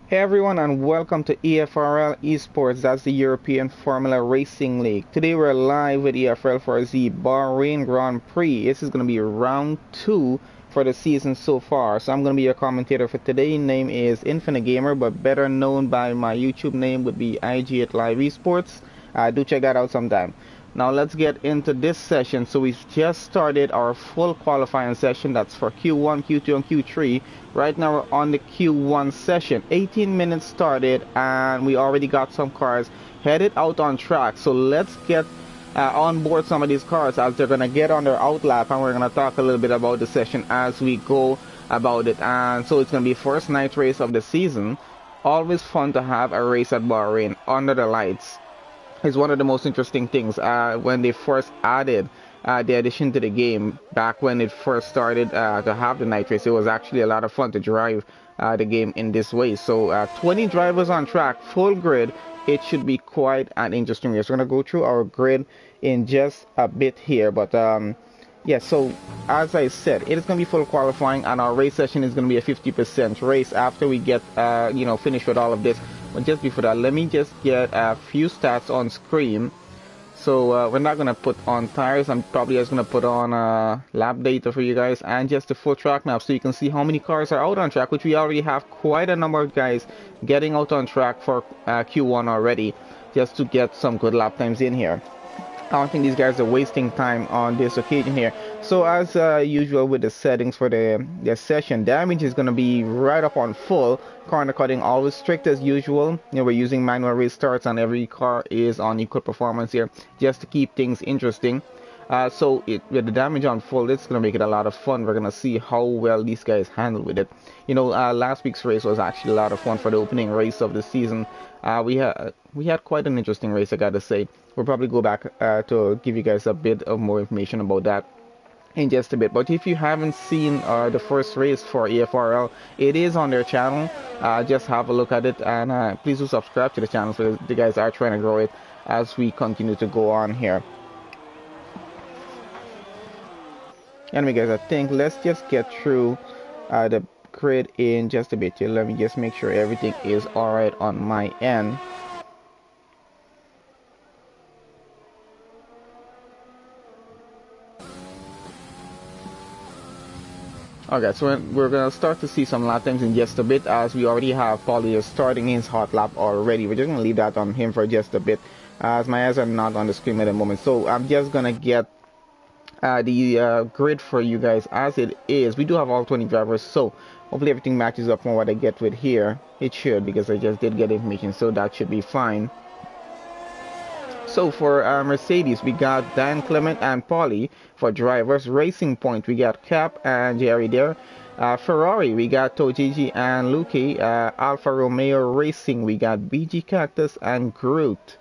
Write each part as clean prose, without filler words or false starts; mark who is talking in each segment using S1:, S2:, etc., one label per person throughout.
S1: Hey everyone, and welcome to EFRL Esports. That's the European Formula Racing League. Today we're live with EFRL for the Bahrain Grand Prix. This is going to be round 2 for the season so far. So I'm going to be your commentator for today. Name is Infinite Gamer, but better known by my YouTube name would be IG8Live Esports. Do check that out sometime. Now let's get into this session. So we've just started our full qualifying session. That's for Q1, Q2, and Q3. Right now we're on the Q1 session. 18 minutes started, and we already got some cars headed out on track. So let's get on board some of these cars as they're gonna get on their outlap, and we're gonna talk a little bit about the session as we go about it. And so it's gonna be first night race of the season. Always fun to have a race at Bahrain under the lights is one of the most interesting things. When they first added the addition to the game, back when it first started to have the night race, it was actually a lot of fun to drive the game in this way. So 20 drivers on track, full grid. It should be quite an interesting race. We're going to go through our grid in just a bit here, but yeah, so as I said, it is going to be full qualifying, and our race session is going to be a 50% race after we get, finished with all of this. But just before that, let me just get a few stats on screen. So we're not going to put on tires. I'm probably just going to put on lap data for you guys and just the full track map so you can see how many cars are out on track, which we already have quite a number of guys getting out on track for Q1 already, just to get some good lap times in here. I don't think these guys are wasting time on this occasion here. So as usual with the settings for the session, damage is going to be right up on full. Corner cutting always strict as usual. You know, we're using manual restarts, and every car is on equal performance here just to keep things interesting. With the damage on full, it's going to make it a lot of fun. We're going to see how well these guys handle with it. You know, last week's race was actually a lot of fun for the opening race of the season. We had quite an interesting race, I gotta say. We'll probably go back to give you guys a bit of more information about that in just a bit. But if you haven't seen the first race for EFRL, it is on their channel. Just have a look at it, and please do subscribe to the channel, so the guys are trying to grow it as we continue to go on here. Anyway guys, I think let's just get through the grid in just a bit here. Let me just make sure everything is alright on my end. Okay, so we're gonna start to see some lap times in just a bit, as we already have Paulie starting his hot lap already. We're just gonna leave that on him for just a bit, as my eyes are not on the screen at the moment. So I'm just gonna get the grid for you guys as it is. We do have all 20 drivers, so hopefully everything matches up from what I get with here. It should, because I just did get information, so that should be fine. So for Mercedes, we got Dan Clement and Paulie. For drivers, Racing Point, we got Cap and Jerry there. Ferrari, we got Tojiji and Luki. Alfa Romeo Racing, we got BG Cactus and Groot.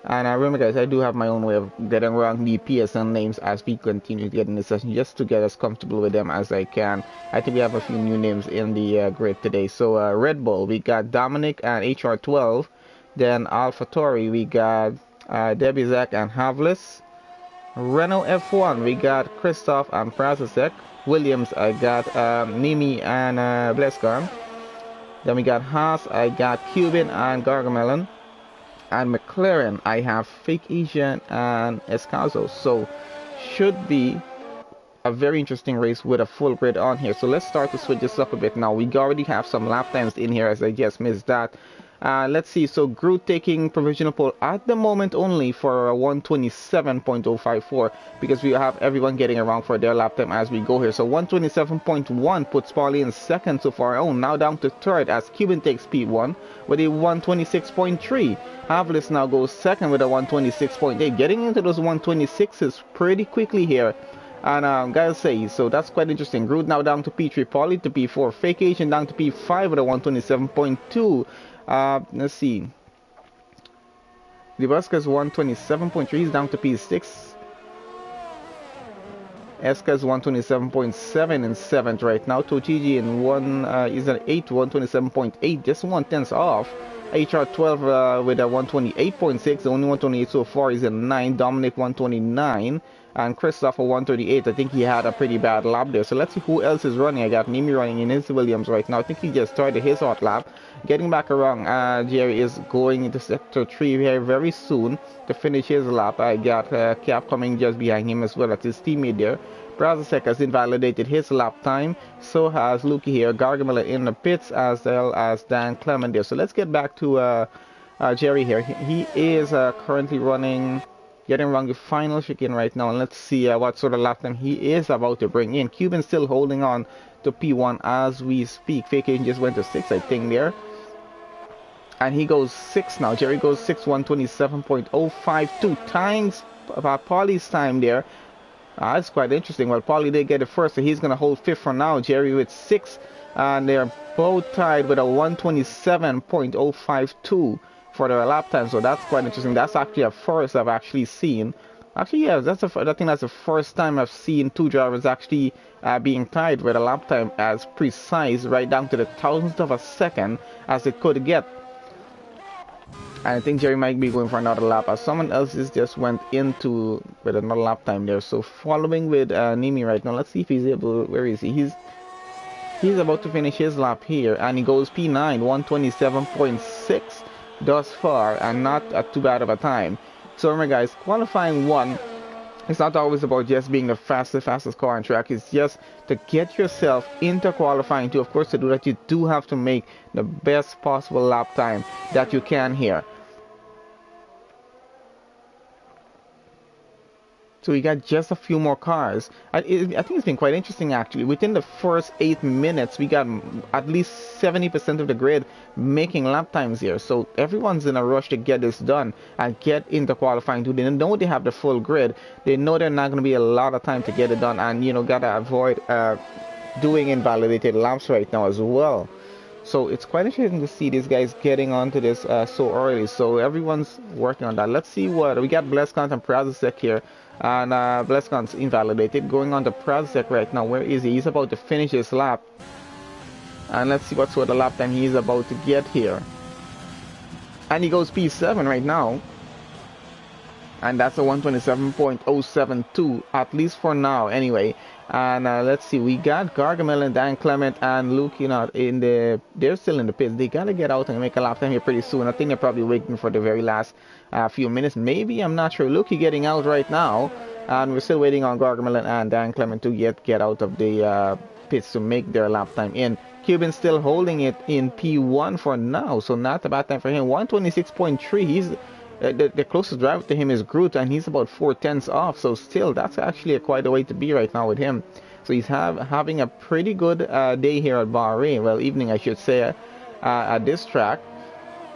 S1: And remember guys, I do have my own way of getting around the PSN names as we continue to get in the session, just to get as comfortable with them as I can. I think we have a few new names in the grid today. So Red Bull, we got Dominic and HR12. Then AlphaTauri, we got Debbie Zach and Havlis. Renault F1, we got Christoph and Prasasek. Williams, I got Nimi and Blescar. Then we got Haas, I got Cuban and Gargamel. And McLaren, I have Fake Asian and Escaso. So should be a very interesting race with a full grid on here. So let's start to switch this up a bit now. We already have some lap times in here, as I just missed that. Let's see. So Groot taking provisional pole at the moment only for a 127.054, because we have everyone getting around for their lap time as we go here. So 127.1 puts Paulie in second so far. Oh, now down to third as Cuban takes P1 with a 126.3. Havlis now goes second with a 126.8. Getting into those 126s pretty quickly here. And guys say, so that's quite interesting. Groot now down to P3, Paulie to P4, Fake Asian down to P5 with a 127.2. Let's see. Nebraska's 127.3 is down to P6. Eska's 127.7 in 7th right now. Tochiji in is an 8, 127.8, just 1/10 off. HR12 with a 128.6. The only 128 so far is a 9. Dominic 129. and Christopher 138. I think he had a pretty bad lap there. So let's see who else is running. I got Nimi running in his Williams right now. I think he just started his hot lap. Getting back around, Jerry is going into sector 3 here very soon to finish his lap. I got Cap coming just behind him as well. That's his teammate there. Brazasek has invalidated his lap time. So has Luki here. Gargamel in the pits as well as Dan Clement there. So let's get back to Jerry here. He is currently running, getting around the final chicane right now. And let's see what sort of lap time he is about to bring in. Cuban still holding on to P1 as we speak. Vacation just went to 6, I think, there. And he goes 6 now. Jerry goes 6, 127.052 times Pauly's time there. That's quite interesting. Well, Pauly did get it first, so he's going to hold 5th for now. Jerry with 6, and they're both tied with a 127.052 for their lap time. So that's quite interesting. That's actually a first I've actually seen. Actually, yeah, I think that's the first time I've seen 2 drivers actually being tied with a lap time as precise, right down to the thousandth of a second as it could get. And I think Jerry might be going for another lap as someone else just went into with another lap time there. So following with Nimi right now. Let's see if he's able. Where is he? He's about to finish his lap here, and he goes P9, 127.6 thus far, and not too bad of a time. So remember, guys, qualifying 1. It's not always about just being the fastest car on track. It's just to get yourself into qualifying 2. Of course, to do that, you do have to make the best possible lap time that you can here. So we got just a few more cars. I think it's been quite interesting, actually. Within the first 8 minutes, we got at least 70% of the grid making lap times here. So everyone's in a rush to get this done and get into qualifying too. They know they have the full grid. They know they're not going to be a lot of time to get it done. And, you know, got to avoid doing invalidated laps right now as well. So it's quite interesting to see these guys getting onto this so early. So everyone's working on that. Let's see what we got. Blescant and Prazasek here. And Blescant's invalidated. Going on to Prazasek right now. Where is he? He's about to finish his lap. And let's see what sort of lap time he's about to get here. And he goes P7 right now. And that's a 127.072, at least for now anyway. And let's see, we got Gargamel and Dan Clement and Luke, you know, they're still in the pits. They gotta get out and make a lap time here pretty soon. I think they're probably waiting for the very last few minutes. Maybe, I'm not sure. Luke getting out right now, and we're still waiting on Gargamel and Dan Clement to get out of the pits to make their lap time in. Cuban still holding it in P1 for now, so not a bad time for him. 126.3. He's the closest driver to him is Groot, and he's about 4/10 off. So still, that's actually quite a way to be right now with him. So he's having a pretty good day here at Bahrain. Well, evening, I should say, at this track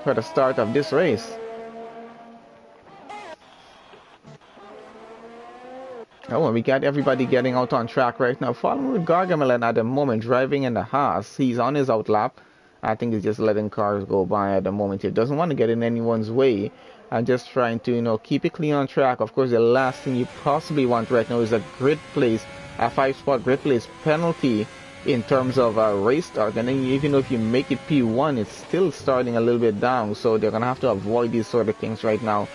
S1: for the start of this race. Oh, and we got everybody getting out on track right now. Following with Gargamel at the moment, driving in the Haas. He's on his outlap. I think he's just letting cars go by at the moment. He doesn't want to get in anyone's way. And just trying to, you know, keep it clean on track. Of course, the last thing you possibly want right now is a grid place, a 5-spot grid place penalty in terms of race start. And then even if you make it P1, it's still starting a little bit down. So they're going to have to avoid these sort of things right now.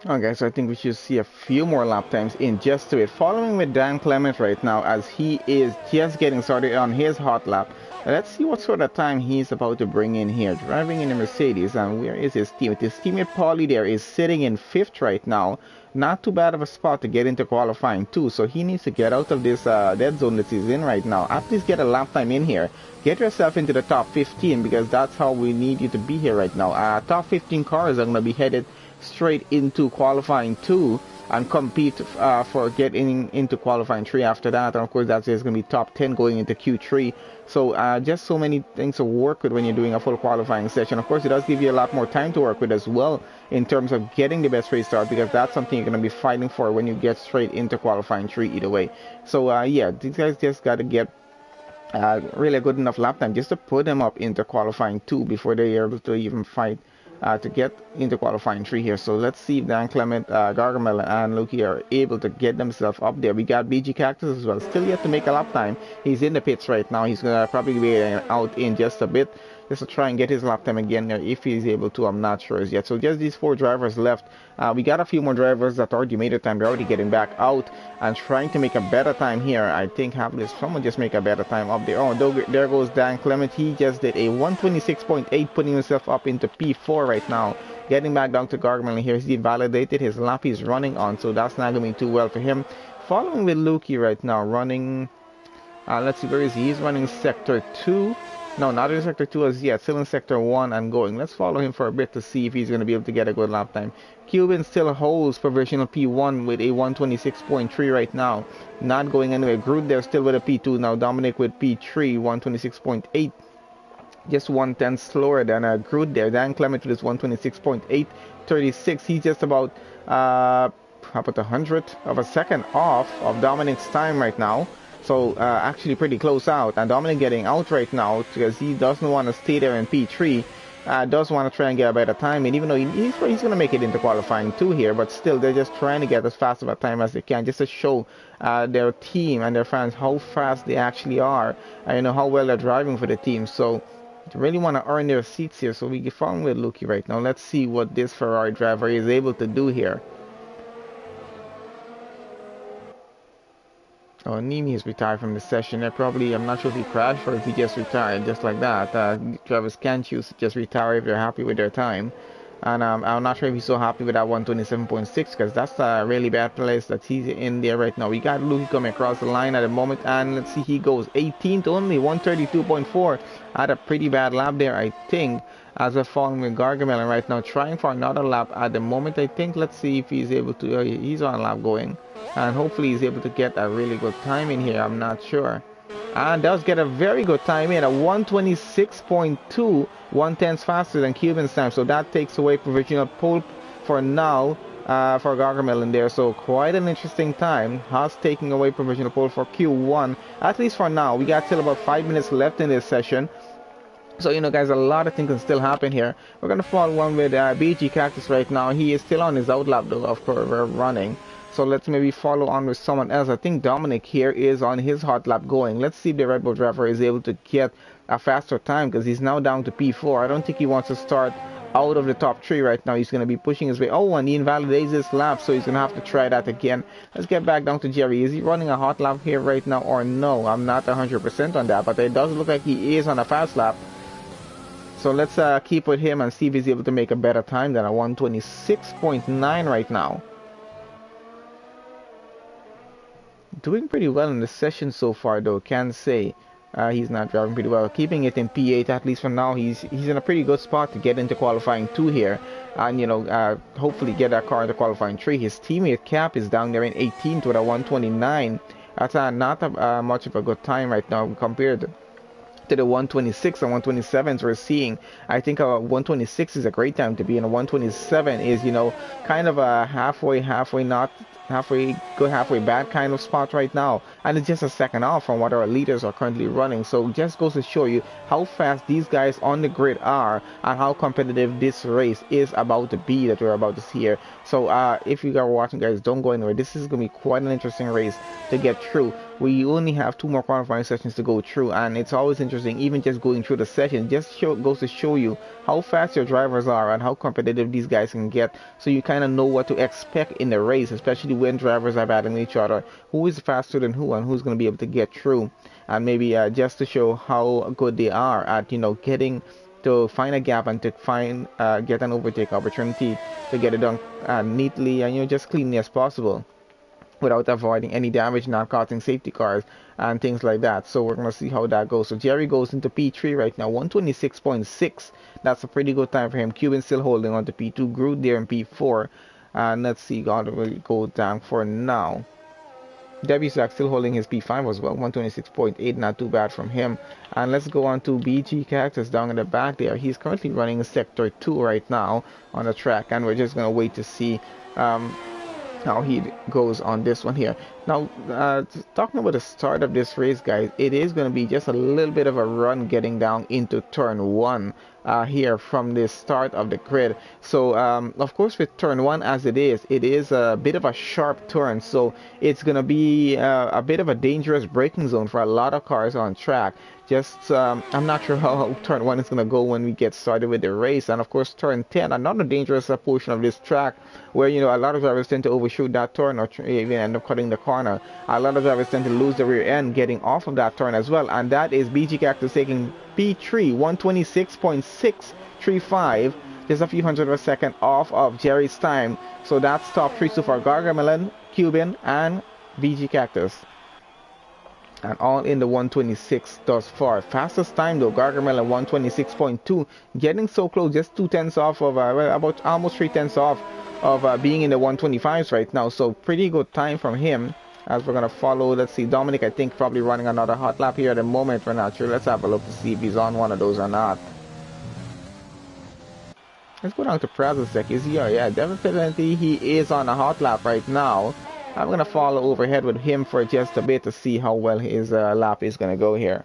S1: Okay, so I think we should see a few more lap times in just to it. Following with Dan Clement right now as he is just getting started on his hot lap. Let's see what sort of time he's about to bring in here. Driving in a Mercedes, and where is his teammate? His teammate Pauly there is sitting in 5th right now. Not too bad of a spot to get into qualifying too. So he needs to get out of this dead zone that he's in right now. At least get a lap time in here. Get yourself into the top 15 because that's how we need you to be here right now. Top 15 cars are going to be headed straight into qualifying 2, and compete for getting into qualifying 3 after that. And of course, that's just going to be top 10 going into Q3. So just so many things to work with when you're doing a full qualifying session. Of course, it does give you a lot more time to work with as well in terms of getting the best race start, because that's something you're going to be fighting for when you get straight into qualifying 3 either way. So yeah, these guys just got to get really a good enough lap time just to put them up into qualifying 2 before they are able to even fight to get into qualifying 3 here. So let's see if Dan Clement, Gargamel, and Luki are able to get themselves up there. We got BG Cactus as well, still yet to make a lap time. He's in the pits right now. He's gonna probably be out in just a bit, just to try and get his lap time again, if he's able to. I'm not sure as yet. So just these 4 drivers left. We got a few more drivers that already made a time. They're already getting back out and trying to make a better time here. I think hopefully someone just make a better time up there. Oh, there goes Dan Clement. He just did a 126.8, putting himself up into P4 right now. Getting back down to Gargamel here. He validated his lap he's running on, so that's not going to be too well for him. Following with Luki right now, running... let's see, where is he? He's running Sector 2. No, not in Sector 2 as yet. Still in Sector 1 and going. Let's follow him for a bit to see if he's going to be able to get a good lap time. Cuban still holds provisional P1 with a 126.3 right now. Not going anywhere. Groot there still with a P2. Now Dominic with P3, 126.8. Just 1/10 slower than Groot there. Dan Clement with his 126.8, 36. He's just about, how about 100th of a second off of Dominic's time right now. So actually pretty close out, and Dominic getting out right now because he doesn't want to stay there in P3. Does want to try and get a better time, and even though he's going to make it into qualifying 2 here, but still they're just trying to get as fast of a time as they can, just to show their team and their fans how fast they actually are, and how well they're driving for the team. So they really want to earn their seats here. So we get on with Luki right now. Let's see what this Ferrari driver is able to do here. Oh, Nimi is retired from the session. I'm not sure if he crashed or if he just retired, just like that. Drivers can choose to just retire if they're happy with their time. And I'm not sure if he's so happy with that 127.6, because that's a really bad place that he's in there right now. We got Luki coming across the line at the moment, and let's see, he goes 18th only, 132.4. Had a pretty bad lap there, I think, as we're following with Gargamel right now, trying for another lap at the moment, I think. Let's see if he's able to. He's on a lap going, and hopefully he's able to get a really good time in here. I'm not sure. And does get a very good time in, a 126.2, 1/10 faster than Cuban's time. So that takes away provisional pole for now for Gargamel in there. So quite an interesting time. Haas taking away provisional pole for Q1, at least for now. We got still about 5 minutes left in this session. So, guys, a lot of things can still happen here. We're going to follow one with BG Cactus right now. He is still on his outlap, though, of course, we're running. So let's maybe follow on with someone else. I think Dominic here is on his hot lap going. Let's see if the Red Bull driver is able to get a faster time, because he's now down to P4. I don't think he wants to start out of the top 3 right now. He's going to be pushing his way. Oh, and he invalidates his lap, so he's going to have to try that again. Let's get back down to Jerry. Is he running a hot lap here right now or no? I'm not 100% on that, but it does look like he is on a fast lap. So let's keep with him and see if he's able to make a better time than a 126.9 right now. Doing pretty well in the session so far, though. Can say he's not driving pretty well. Keeping it in P8, at least for now. He's in a pretty good spot to get into qualifying 2 here, and hopefully get that car into qualifying 3. His teammate Cap is down there in 18th with a 129. That's not much of a good time right now compared to the 126 and 127s we're seeing. I think a 126 is a great time to be in. A 127 is, kind of a halfway good, halfway bad kind of spot right now, and it's just a second off from what our leaders are currently running. So just goes to show you how fast these guys on the grid are and how competitive this race is about to be that we're about to see here. So if you are watching, guys, don't go anywhere. This is going to be quite an interesting race to get through. We only have 2 more qualifying sessions to go through, and it's always interesting, even just going through the session, just goes to show you how fast your drivers are and how competitive these guys can get, so you kind of know what to expect in the race, especially when drivers are battling each other, who is faster than who and who's going to be able to get through. And maybe just to show how good they are at getting to find a gap and to find get an overtake opportunity, to get it done neatly and just cleanly as possible, without avoiding any damage, not causing safety cars and things like that. So we're going to see how that goes. So Jerry goes into P3 right now, 126.6. That's a pretty good time for him. Cuban still holding on to P2. Groot there in P4. And let's see, God will go down for now. WSAC still holding his P5 as well, 126.8, not too bad from him. And let's go on to BG Cactus down in the back there. He's currently running Sector 2 right now on the track, and we're just going to wait to see how he goes on this one here. Now, talking about the start of this race, guys, it is going to be just a little bit of a run getting down into turn 1 here from the start of the grid. So, of course, with turn 1 as it is a bit of a sharp turn, so it's going to be a bit of a dangerous braking zone for a lot of cars on track. Just, I'm not sure how turn 1 is going to go when we get started with the race. And of course, turn 10, another dangerous portion of this track where, you know, a lot of drivers tend to overshoot that turn or even end up cutting the corner. A lot of drivers tend to lose the rear end getting off of that turn as well. And that is BG Cactus taking P3, 126.635, just a few hundred of a second off of Jerry's time. So that's top 3 so far: Gargamel, Cuban, and BG Cactus. And all in the 126 thus far. Fastest time though, Gargamel at 126.2, getting so close, just 2/10 off of well, about almost 3/10 off of being in the 125s right now. So pretty good time from him. As we're gonna follow, let's see, Dominic, I think, probably running another hot lap here at the moment. We're not sure. Let's have a look to see if he's on one of those or not. Let's go down to Prazasek. Is he? Yeah, definitely he is on a hot lap right now. I'm going to follow overhead with him for just a bit to see how well his lap is going to go here.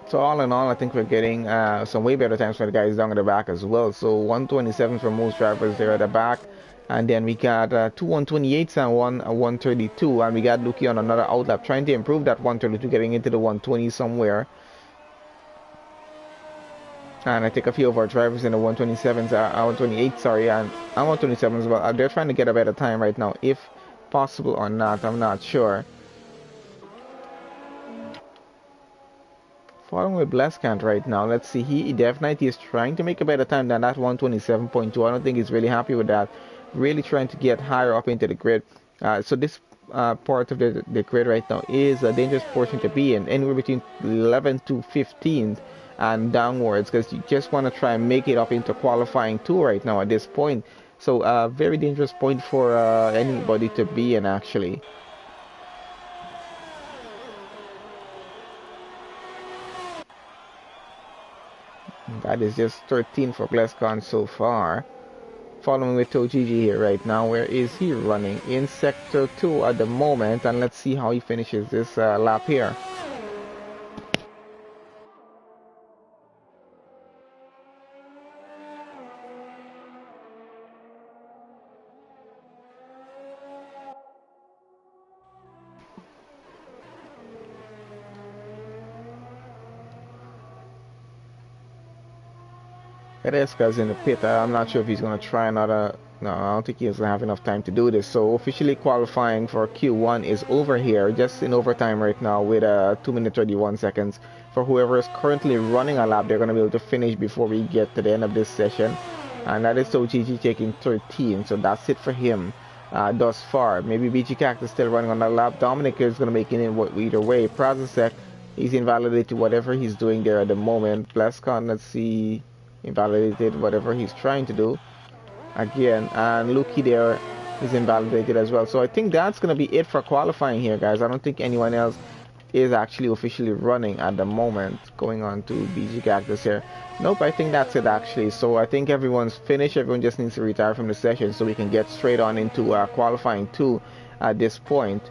S1: So all in all, I think we're getting some way better times for the guys down at the back as well. So 127 for most drivers there at the back. And then we got 2 128s and 132. And we got Luki on another outlap, trying to improve that 132, getting into the 120 somewhere. And I think a few of our drivers in the 127s, 128, sorry, and 127s as well. They're trying to get a better time right now, if possible or not. I'm not sure. Following with Bleskant right now. Let's see. He definitely is trying to make a better time than that 127.2. I don't think he's really happy with that. Really trying to get higher up into the grid. So this part of the grid right now is a dangerous portion to be in. Anywhere between 11 to 15 and downwards. Because you just want to try and make it up into qualifying 2 right now at this point. So a very dangerous point for anybody to be in, actually. That is just 13 for Glescon so far. Following with Tojiji here right now. Where is he running? In Sector 2 at the moment. And let's see how he finishes this lap here. Ereska's in the pit. I'm not sure if he's going to try another. No, I don't think he's going to have enough time to do this. So officially qualifying for Q1 is over here, just in overtime right now with 2 minutes 31 seconds. For whoever is currently running a lap, they're going to be able to finish before we get to the end of this session. And that is OGG taking 13. So that's it for him thus far. Maybe BG Cactus still running on that lap. Dominic is going to make it in either way. Prazasek, he's invalidated whatever he's doing there at the moment. Bleskon, let's see. Invalidated whatever he's trying to do again, and Luki there is invalidated as well. So I think that's going to be it for qualifying here, guys. I don't think anyone else is actually officially running at the moment. Going on to BG Cactus here. Nope, I think that's it actually. So I think everyone's finished. Everyone just needs to retire from the session so we can get straight on into qualifying 2 at this point.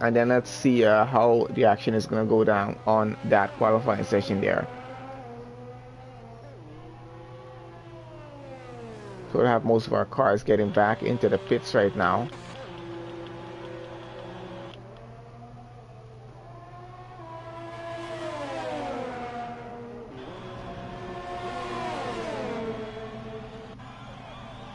S1: And then let's see how the action is going to go down on that qualifying session there. So we have most of our cars getting back into the pits right now.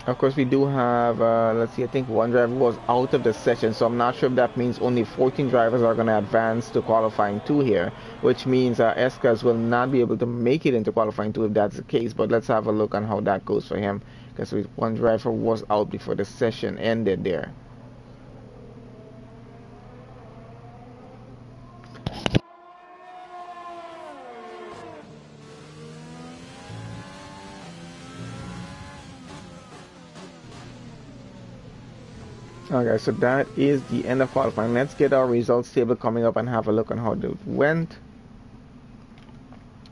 S1: Of course, we do have, let's see, I think one driver was out of the session, so I'm not sure if that means only 14 drivers are going to advance to qualifying 2 here, which means Escas will not be able to make it into qualifying 2 if that's the case. But let's have a look on how that goes for him, because one driver was out before the session ended there. Okay, so that is the end of qualifying. Let's get our results table coming up and have a look on how it went.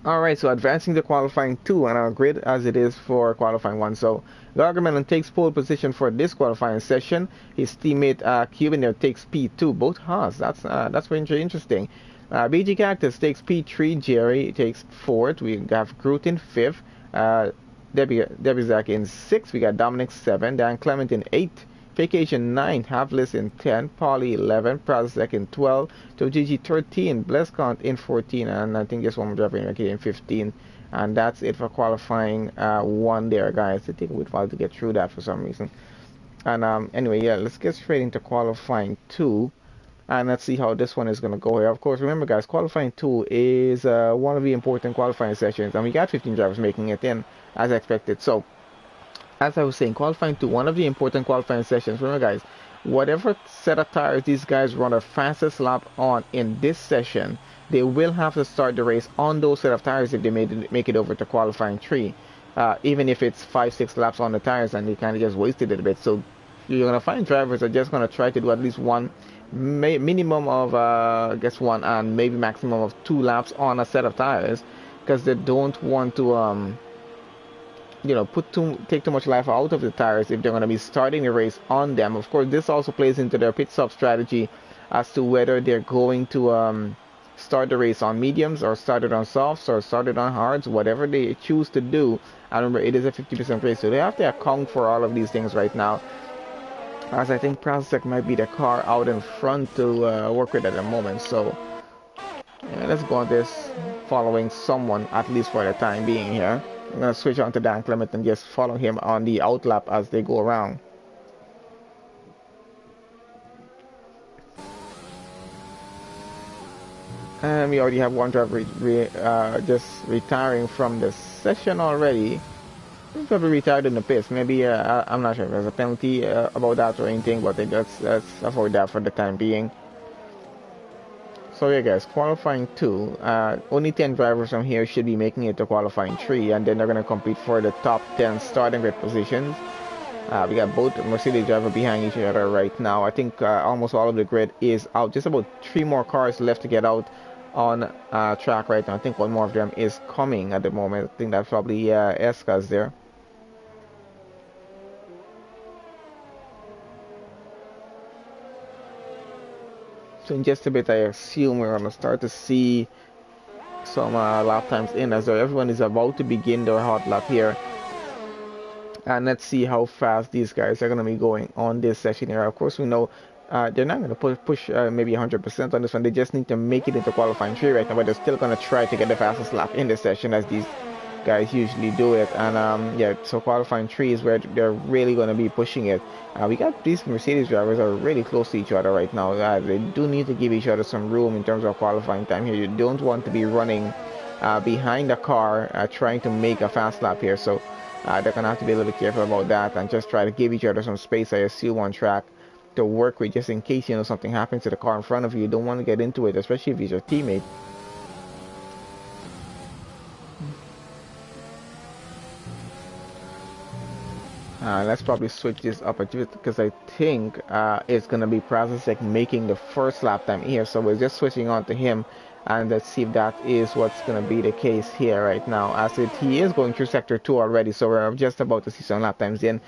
S1: Alright, so advancing to qualifying 2 on our grid as it is for qualifying 1. So Gargamel takes pole position for this qualifying session. His teammate Cuban there takes P2, both Haas. That's very interesting. BG Cactus takes P3, Jerry takes 4th. We have Groot in 5th. Debbie Zach in 6th. We got Dominic 7, Dan Clement in 8th. Vacation 9, Havlis in 10, Polly 11, Prazek in 12, Tojiji 13, Blescont in 14, and I think just one more driver in 15. And that's it for qualifying 1 there, guys. It took a while to get through that for some reason. And anyway, yeah, let's get straight into qualifying 2. And let's see how this one is going to go here. Of course, remember, guys, qualifying 2 is one of the important qualifying sessions. And we got 15 drivers making it in, as expected. So, as I was saying, qualifying 2, one of the important qualifying sessions. Remember, guys, whatever set of tires these guys run the fastest lap on in this session, they will have to start the race on those set of tires if they make it over to qualifying 3. Even if it's 5-6 laps on the tires and they kind of just wasted it a bit. So you're going to find drivers are just going to try to do at least one, minimum of, I guess, 1 and maybe maximum of 2 laps on a set of tires, because they don't want to you know, take too much life out of the tires if they're going to be starting the race on them. Of course, this also plays into their pit stop strategy as to whether they're going to start the race on mediums or start it on softs or start it on hards, whatever they choose to do. And remember, it is a 50% race, so they have to account for all of these things right now, as I think Prasek might be the car out in front to work with at the moment. So yeah, let's go on this following someone, at least for the time being here. I'm going to switch on to Dan Clement and just follow him on the outlap as they go around. And we already have one driver just retiring from the session already. He's probably retired in the pits. Maybe, I'm not sure if there's a penalty about that or anything, but let's avoid that for the time being. So yeah, guys, qualifying 2, only 10 drivers from here should be making it to qualifying 3, and then they're going to compete for the top 10 starting grid positions. We got both Mercedes drivers behind each other right now. I think almost all of the grid is out. Just about 3 more cars left to get out on track right now. I think one more of them is coming at the moment. I think that's probably Esca's there. So in just a bit, I assume we're going to start to see some lap times in, as though everyone is about to begin their hot lap here. And let's see how fast these guys are going to be going on this session here. Of course, we know they're not going to push maybe 100% on this one. They just need to make it into qualifying 3 right now, but they're still going to try to get the fastest lap in this session, as these guys usually do it. And yeah, so qualifying 3 is where they're really going to be pushing it. We got these Mercedes drivers are really close to each other right now. They do need to give each other some room in terms of qualifying time here. You don't want to be running behind the car trying to make a fast lap here. So they're going to have to be a little careful about that and just try to give each other some space, I assume, on track to work with, just in case, you know, something happens to the car in front of you. You don't want to get into it, especially if he's your teammate. Let's probably switch this up a bit, because I think it's going to be Prasek making the first lap time here. So we're just switching on to him, and let's see if that is what's going to be the case here right now. As he is going through sector 2 already, so we're just about to see some lap times in.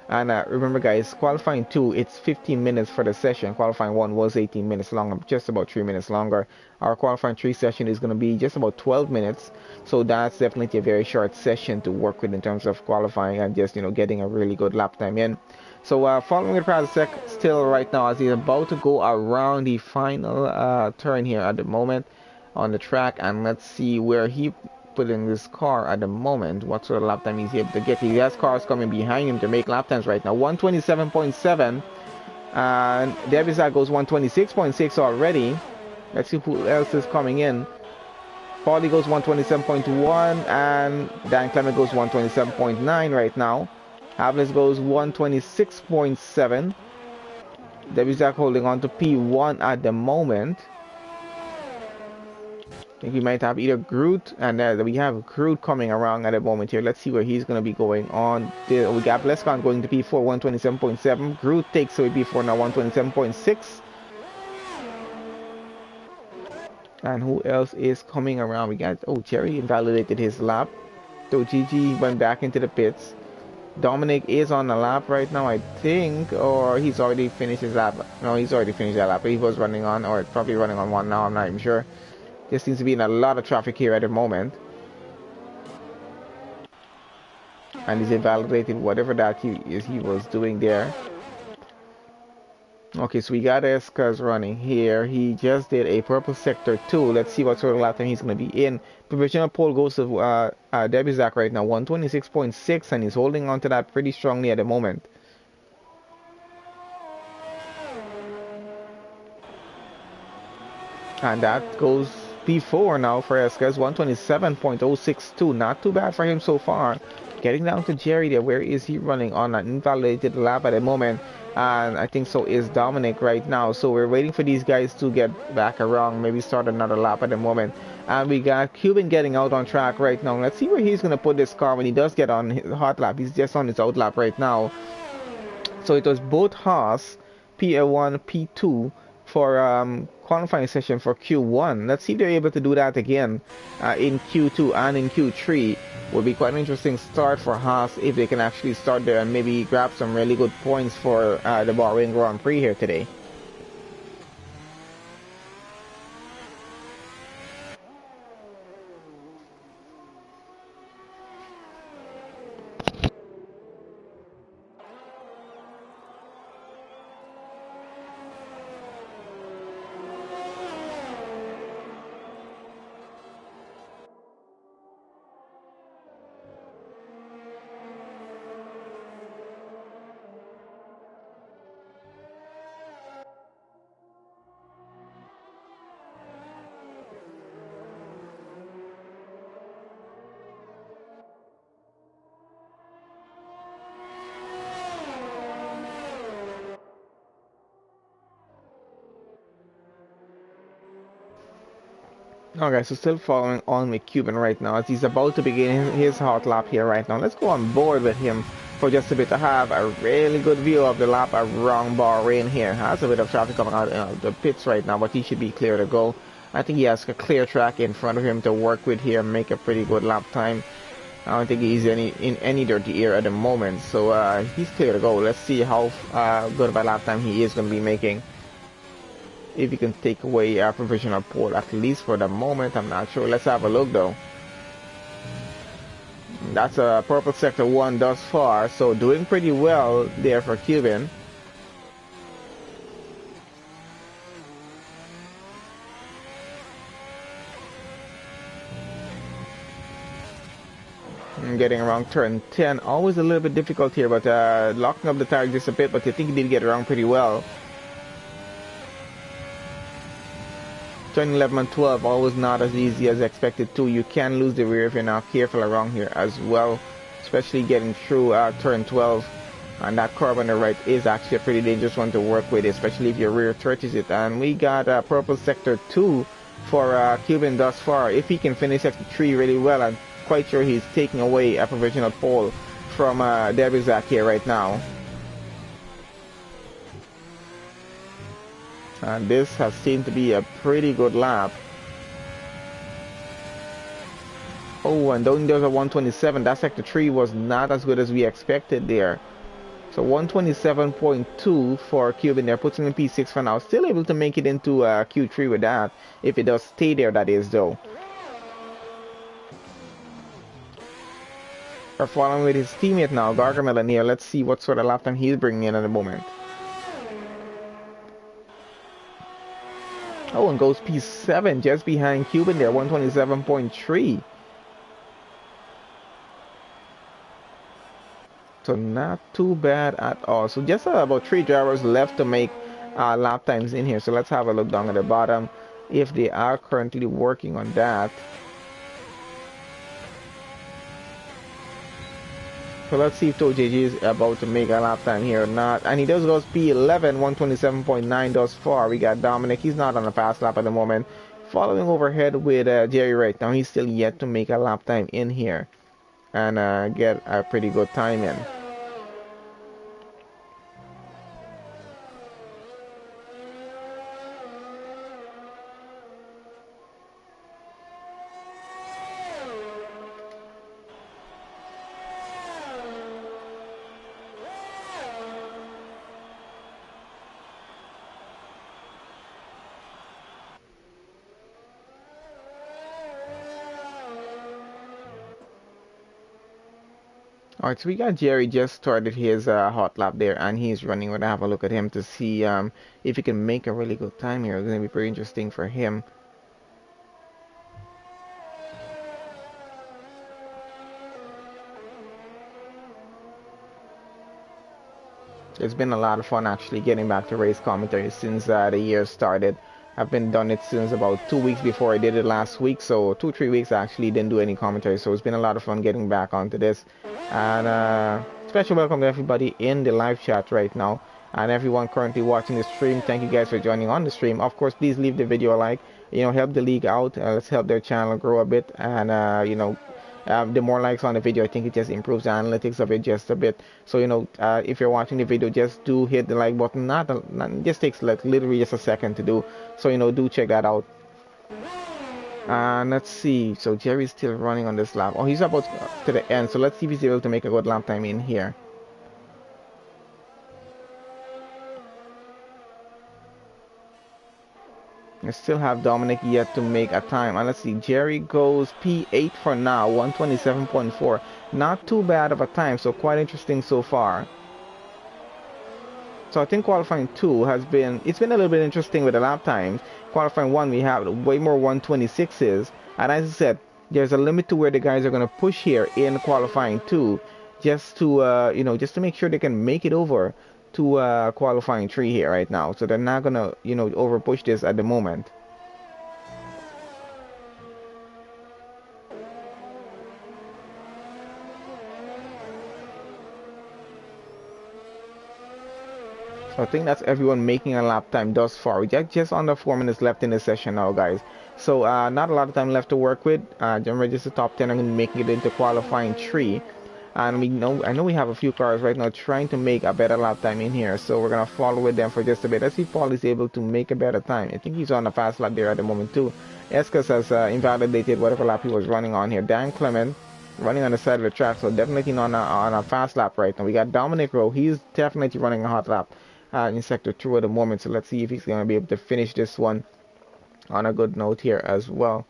S1: And remember, guys, qualifying 2, it's 15 minutes for the session. Qualifying 1 was 18 minutes longer, just about 3 minutes longer. Our qualifying 3 session is going to be just about 12 minutes. So that's definitely a very short session to work with in terms of qualifying and just, you know, getting a really good lap time in. So following the Prasek still right now, as he's about to go around the final turn here at the moment on the track. And let's see where he put in this car at the moment, what sort of lap time he's able to get. He has cars coming behind him to make lap times right now. 127.7, and Devisag goes 126.6 already. Let's see who else is coming in. Paulie goes 127.1, and Dan Clement goes 127.9 right now. Havlis goes 126.7. Devisag holding on to P1 at the moment. think we might have either Groot, and we have Groot coming around at the moment here. Let's see where he's going to be going on. We got Blescon going to P4, 127.7. Groot takes away P4 now, 127.6. And who else is coming around? We got, oh, Jerry invalidated his lap. So GG went back into the pits. Dominic is on the lap right now, I think, or he's already finished his lap. No, he's already finished that lap. He was running on, or probably running on one now, I'm not even sure. There seems to be a lot of traffic here at the moment. And he's invalidated whatever that he was doing there. Okay, so we got Escas running here. He just did a purple sector 2. Let's see what sort of lap time he's going to be in. Provisional pole goes to Debizak right now, 126.6, and he's holding on to that pretty strongly at the moment. And that goes P4 now for Escas, 127.062. Not too bad for him so far. Getting down to Jerry there. Where is he running on an invalidated lap at the moment? And I think so is Dominic right now. So we're waiting for these guys to get back around, maybe start another lap at the moment. And we got Cuban getting out on track right now. Let's see where he's going to put this car when he does get on his hot lap. He's just on his out lap right now. So it was both Haas, P1, P2 for qualifying session for Q1. Let's see if they're able to do that again in Q2 and in Q3. Would be quite an interesting start for Haas if they can actually start there and maybe grab some really good points for the Bahrain Grand Prix here today. Okay, so still following on with Cuban right now as he's about to begin his hot lap here right now. Let's go on board with him for just a bit to have a really good view of the lap around Bahrain here. Has a bit of traffic coming out of the pits right now, but he should be clear to go. I think he has a clear track in front of him to work with here and make a pretty good lap time. I don't think he's in any dirty air at the moment, so he's clear to go. Let's see how good of a lap time he is going to be making. If you can take away a provisional pole, at least for the moment, I'm not sure. Let's have a look though. That's a purple sector 1 thus far, so doing pretty well there for Cuban. Getting around turn 10, always a little bit difficult here, but locking up the tire just a bit, but I think he did get around pretty well. Turn 11 and 12, always not as easy as expected too. You can lose the rear if you're not careful around here as well, especially getting through turn 12. And that curve on the right is actually a pretty dangerous one to work with, especially if your rear touches it. And we got purple sector 2 for Cuban thus far. If he can finish sector 3 really well, I'm quite sure he's taking away a provisional pole from Debizak here right now. And this has seemed to be a pretty good lap. Oh, and down there's a 127. That sector 3 was not as good as we expected there. So 127.2 for Cuban there, puts him in P6 for now. Still able to make it into Q3 with that, if it does stay there, that is though. We're following with his teammate now, Gargamel here. Let's see what sort of lap time he's bringing in at the moment. Oh, and goes P7 just behind Cuban there, 127.3. So not too bad at all. So just about 3 drivers left to make lap times in here. So let's have a look down at the bottom if they are currently working on that. So let's see if ToJJ is about to make a lap time here or not. And he does go P11, 127.9 thus far. We got Dominic. He's not on a fast lap at the moment. following overhead with Jerry right now. He's still yet to make a lap time in here and get a pretty good time in. Alright, so we got Jerry just started his hot lap there, and he's running. We're gonna have a look at him to see if he can make a really good time here. It's gonna be pretty interesting for him. It's been a lot of fun actually getting back to race commentary since the year started. I've been done it since about 2 weeks before I did it last week, so 2-3 weeks I actually didn't do any commentary. So it's been a lot of fun getting back onto this. And special welcome to everybody in the live chat right now, and everyone currently watching the stream. Thank you guys for joining on the stream. Of course, please leave the video a like. You know, help the league out. Let's help their channel grow a bit, and you know, the more likes on the video, I think it just improves the analytics of it just a bit. So you know, if you're watching the video, just do hit the like button. Not just takes like literally just a second to do. So you know, do check that out. Let's see. So Jerry's still running on this lap. Oh, he's about to the end. So let's see if he's able to make a good lap time in here. I still have Dominic yet to make a time. And let's see, Jerry goes P8 for now, 127.4. Not too bad of a time, so quite interesting so far. So I think qualifying 2 has been, it's been a little bit interesting with the lap times. Qualifying 1, we have way more 126s. And as I said, there's a limit to where the guys are going to push here in qualifying 2, just to, you know, just to make sure they can make it over to qualifying 3 here right now. So they're not gonna, you know, over push this at the moment. So I think that's everyone making a lap time thus far. We got just under 4 minutes left in the session now, guys. So not a lot of time left to work with. Remember, just the top 10 are going to be making it into qualifying 3. And I know we have a few cars right now trying to make a better lap time in here, so we're gonna follow with them for just a bit. Let's see if Paul is able to make a better time. I think he's on a fast lap there at the moment too. Escas has invalidated whatever lap he was running on here. Dan Clement running on the side of the track, so definitely on a fast lap right now. We got Dominic Rowe. He's definitely running a hot lap in sector 2 at the moment, so let's see if he's gonna be able to finish this one on a good note here as well.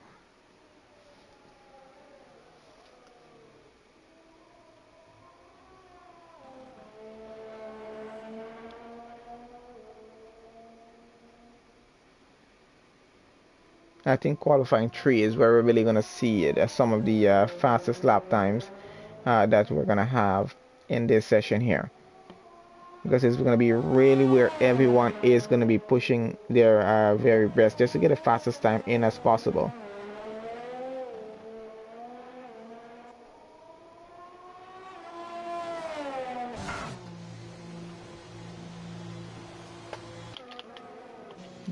S1: I think qualifying 3 is where we're really going to see it as some of the fastest lap times that we're going to have in this session here. Because it's going to be really where everyone is going to be pushing their very best just to get the fastest time in as possible.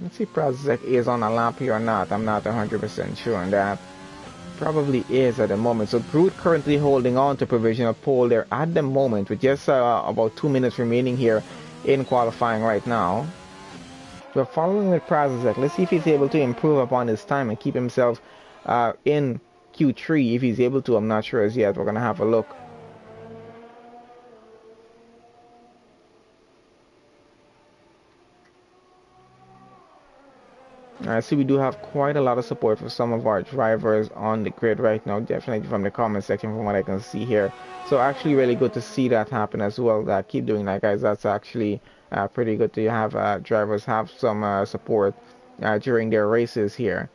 S1: Let's see if Prazek is on a lap here or not. I'm not 100% sure on that. Probably is at the moment. So Groot currently holding on to provisional pole there at the moment with just about 2 minutes remaining here in qualifying right now. We're following with Prazek. Let's see if he's able to improve upon his time and keep himself in Q3. If he's able to, I'm not sure as yet. We're going to have a look. I see we do have quite a lot of support for some of our drivers on the grid right now, definitely from the comment section from what I can see here. So actually really good to see that happen as well. Keep doing that, guys. That's actually pretty good to have drivers have some support during their races here.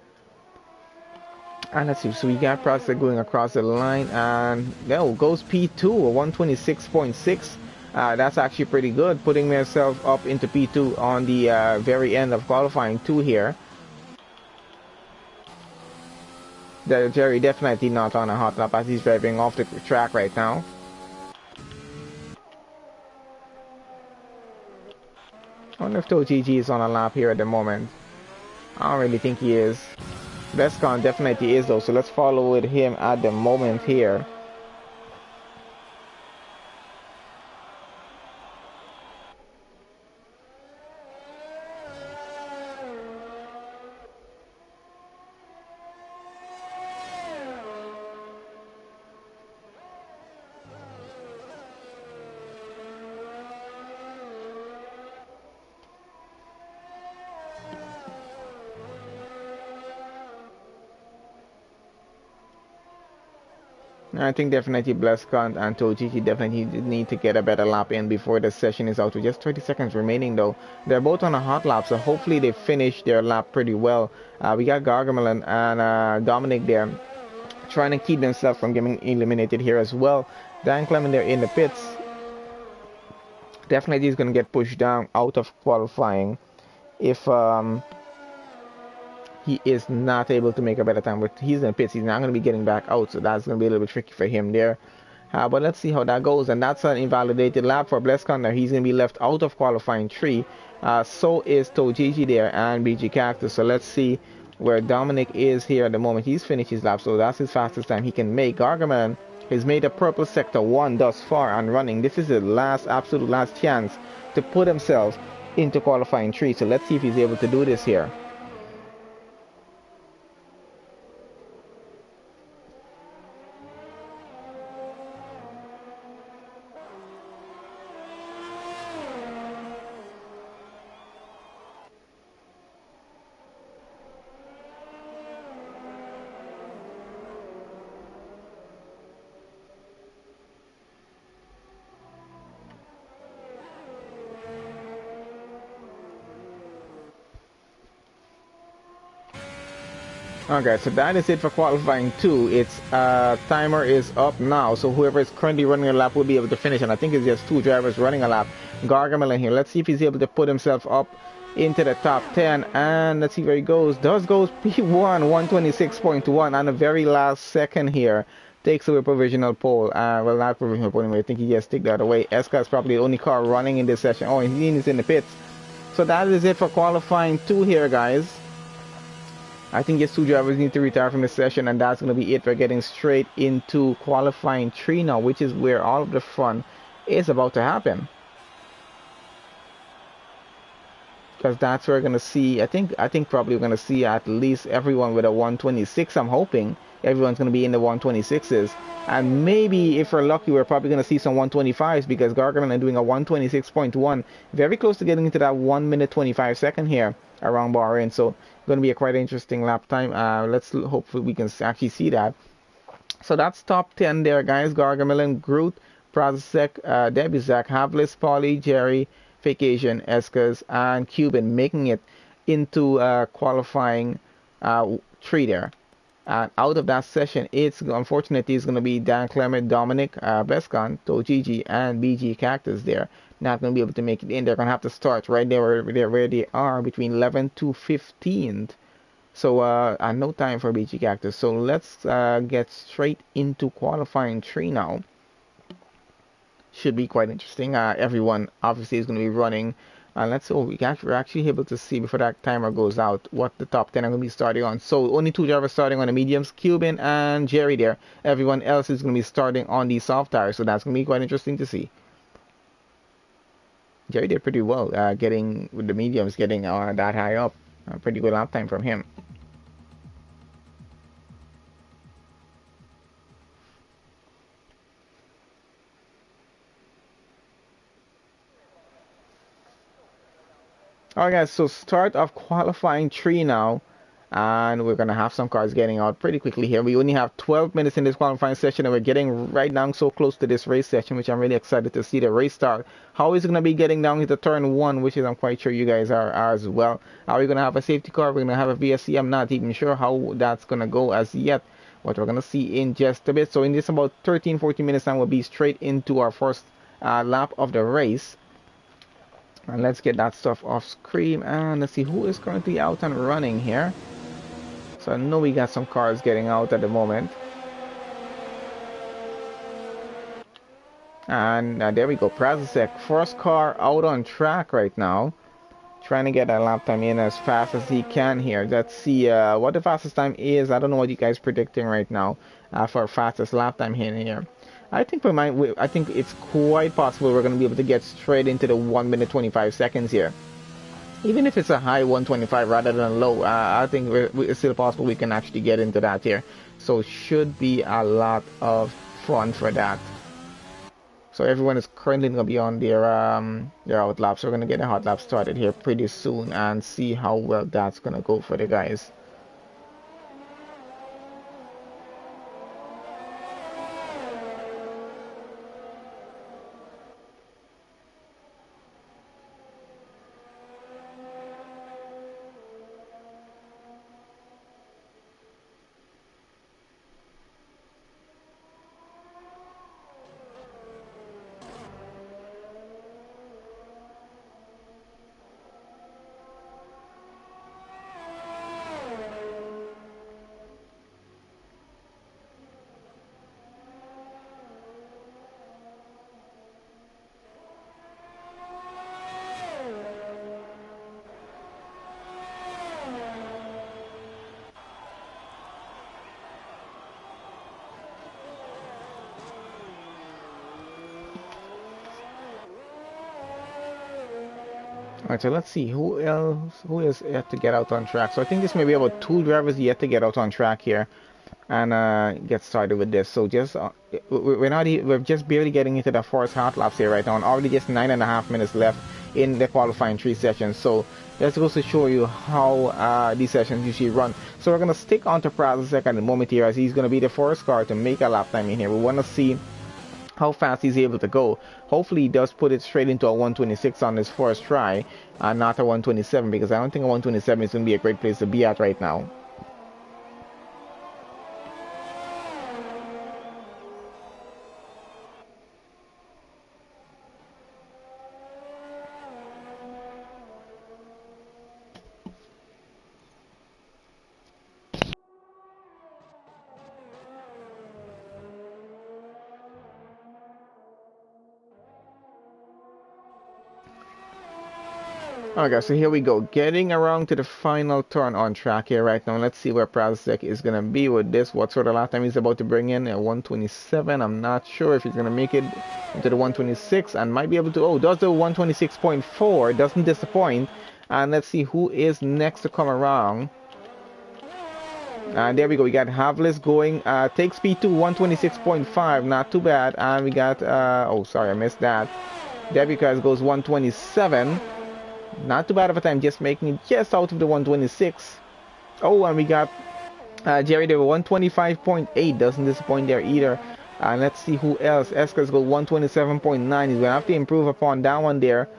S1: And let's see, so we got Prospect going across the line, and there goes P2, a 126.6. That's actually pretty good, putting myself up into P2 on the very end of qualifying 2 here. Jerry definitely not on a hot lap as he's driving off the track right now. I wonder if GG is on a lap here at the moment. I don't really think he is. Blescon definitely is though, so let's follow with him at the moment here. I think definitely Blescon and Tojiki definitely need to get a better lap in before the session is out. With just 30 seconds remaining though. They're both on a hot lap, so hopefully they finish their lap pretty well. We got Gargamel and Dominic there trying to keep themselves from getting eliminated here as well. Dan Clement there in the pits. Definitely is going to get pushed down out of qualifying if he is not able to make a better time. But he's in the pits, he's not going to be getting back out, so that's going to be a little bit tricky for him there. But let's see how that goes. And that's an invalidated lap for Blescon there. He's going to be left out of qualifying 3. So is Tojiji there and BG Cactus. So let's see where Dominic is here at the moment. He's finished his lap, so that's his fastest time he can make. Gargamel has made a purple sector 1 thus far and running. This is his absolute last chance to put himself into qualifying 3. So let's see if he's able to do this here. Okay, so that is it for qualifying 2. Its timer is up now, so whoever is currently running a lap will be able to finish, and I think it's just 2 drivers running a lap. Gargamel in here. Let's see if he's able to put himself up into the top 10, and let's see where he goes. Does goes P1, 126.1 on the very last second here. Takes away provisional pole. Well, not provisional pole anyway. I think he just took that away. Eska is probably the only car running in this session. Oh, and he is in the pits. So that is it for qualifying 2 here, guys. I think just 2 drivers need to retire from the session, and that's going to be it for getting straight into qualifying 3 now, which is where all of the fun is about to happen. Because that's where we're going to see, I think probably we're going to see at least everyone with a 126. I'm hoping everyone's going to be in the 126s. And maybe if we're lucky, we're probably going to see some 125s, because Gargamel is doing a 126.1. Very close to getting into that 1 minute 25 second here around Bahrain. So going to be a quite interesting lap time. Let's hopefully we can actually see that. So that's top 10 there, guys. Gargamel, Groot, Prazsek, Debuzak, Havlis, Polly, Jerry, Vacation, Eskas, and Cuban making it into qualifying 3 there. And out of that session, it's unfortunately it's going to be Dan Clement, Dominic, Blescon, Tojiji, and BG Cactus there. Not going to be able to make it in. They're going to have to start right there where they are, between 11th to 15th. So no time for BG Cactus. So let's get straight into qualifying 3 now. Should be quite interesting. Everyone obviously is going to be running. Let's see. We're actually able to see before that timer goes out what the top 10 are going to be starting on. So only 2 drivers starting on the mediums, Cuban and Jerry there. Everyone else is going to be starting on the soft tires. So that's going to be quite interesting to see. Jerry did pretty well getting with the mediums, getting that high up. Pretty good lap time from him. Alright guys, so start of qualifying 3 now, and we're gonna have some cars getting out pretty quickly here. We only have 12 minutes in this qualifying session, and we're getting right now so close to this race session, which I'm really excited to see the race start. How is it gonna be getting down into turn 1, which is I'm quite sure you guys are as well. Are we gonna have a safety car? We're gonna have a VSC. I'm not even sure how that's gonna go as yet. What we're gonna see in just a bit. So in this about 13-14 minutes time, we'll be straight into our first lap of the race. And let's get that stuff off screen, and let's see who is currently out and running here. So I know we got some cars getting out at the moment. And there we go, Prazsek, first car out on track right now. trying to get a lap time in as fast as he can here. Let's see what the fastest time is. I don't know what you guys predicting right now for fastest lap time here. I think I think it's quite possible we're going to be able to get straight into the 1 minute 25 seconds here. Even if it's a high 125 rather than low, I think it's still possible we can actually get into that here. So should be a lot of fun for that. So everyone is currently going to be on their out lap. So we're going to get a hot lap started here pretty soon and see how well that's going to go for the guys. Alright, so let's see who is yet to get out on track. So I think this may be about 2 drivers yet to get out on track here and get started with this. So just we're just barely getting into the first hot laps here right now, and already just 9.5 minutes left in the qualifying 3 sessions. So that's goes to show you how these sessions usually run. So we're gonna stick on to Prasek at the moment here, as he's gonna be the first car to make a lap time in here. We want to see how fast he's able to go. Hopefully he does put it straight into a 126 on his first try and not a 127, because I don't think a 127 is going to be a great place to be at right now. Okay, so here we go, getting around to the final turn on track here right now. Let's see where Prasek is going to be with this, what sort of lap time he's about to bring in. A 127, I'm not sure if he's going to make it into the 126 and might be able to, does the 126.4, doesn't disappoint. And let's see who is next to come around. And there we go, we got Havlis going, takes P2 126.5, not too bad. And we got, sorry, I missed that. Debucaz goes 127. Not too bad of a time, just making it just out of the 126. Oh, and we got Jerry there, 125.8, doesn't disappoint there either. And let's see who else. Eskers go 127.9. He's going to have to improve upon that one there.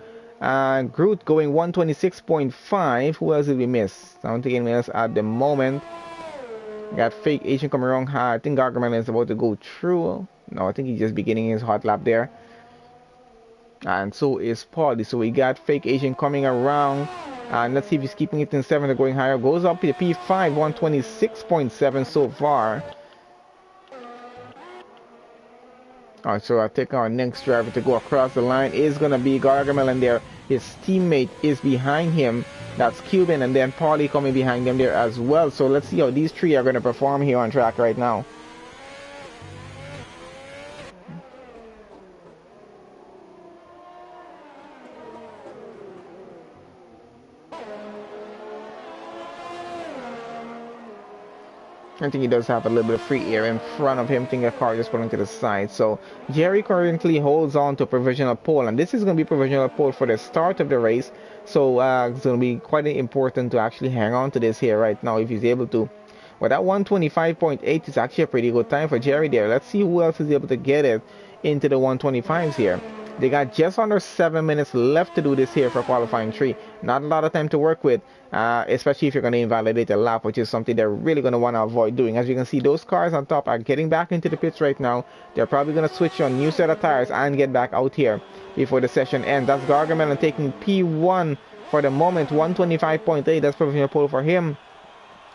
S1: Groot going 126.5. Who else did we miss? I don't think anyone else at the moment. Got Fake Asian coming around. I think Gargamel is about to go through. No, I think he's just beginning his hot lap there. And so is Paulie. So we got Fake Asian coming around. And let's see if he's keeping it in 7th or going higher. Goes up to P5, 126.7 so far. Alright, so I think our next driver to go across the line is going to be Gargamel, and there his teammate is behind him. That's Cuban, and then Paulie coming behind them there as well. So let's see how these 3 are going to perform here on track right now. I think he does have a little bit of free air in front of him. I think a car just pulling to the side. So Jerry currently holds on to a provisional pole, and this is going to be provisional pole for the start of the race. So it's going to be quite important to actually hang on to this here right now if he's able to. Well, that 125.8 is actually a pretty good time for Jerry there. Let's see who else is able to get it into the 125s here. They got just under 7 minutes left to do this here for qualifying 3. Not a lot of time to work with, especially if you're going to invalidate a lap, which is something they're really going to want to avoid doing. As you can see, those cars on top are getting back into the pits right now. They're probably going to switch on new set of tires and get back out here before the session ends. That's Gargamel taking P1 for the moment, 125.8. That's provisional pole for him.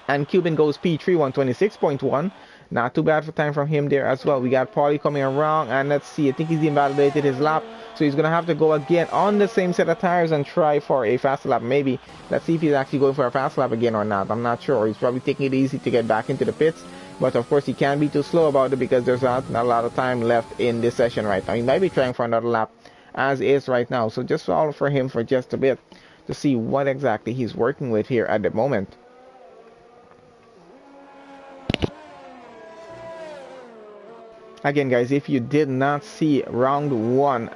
S1: And Cuban goes P3, 126.1. Not too bad for time from him there as well. We got Paulie coming around, and let's see, I think he's invalidated his lap, so he's gonna have to go again on the same set of tires and try for a fast lap. Maybe let's see if he's actually going for a fast lap again or not. I'm not sure. He's probably taking it easy to get back into the pits, but of course he can't be too slow about it because there's not a lot of time left in this session right now. He might be trying for another lap as is right now, so just follow for him for just a bit to see what exactly he's working with here at the moment. Again, guys, if you did not see round one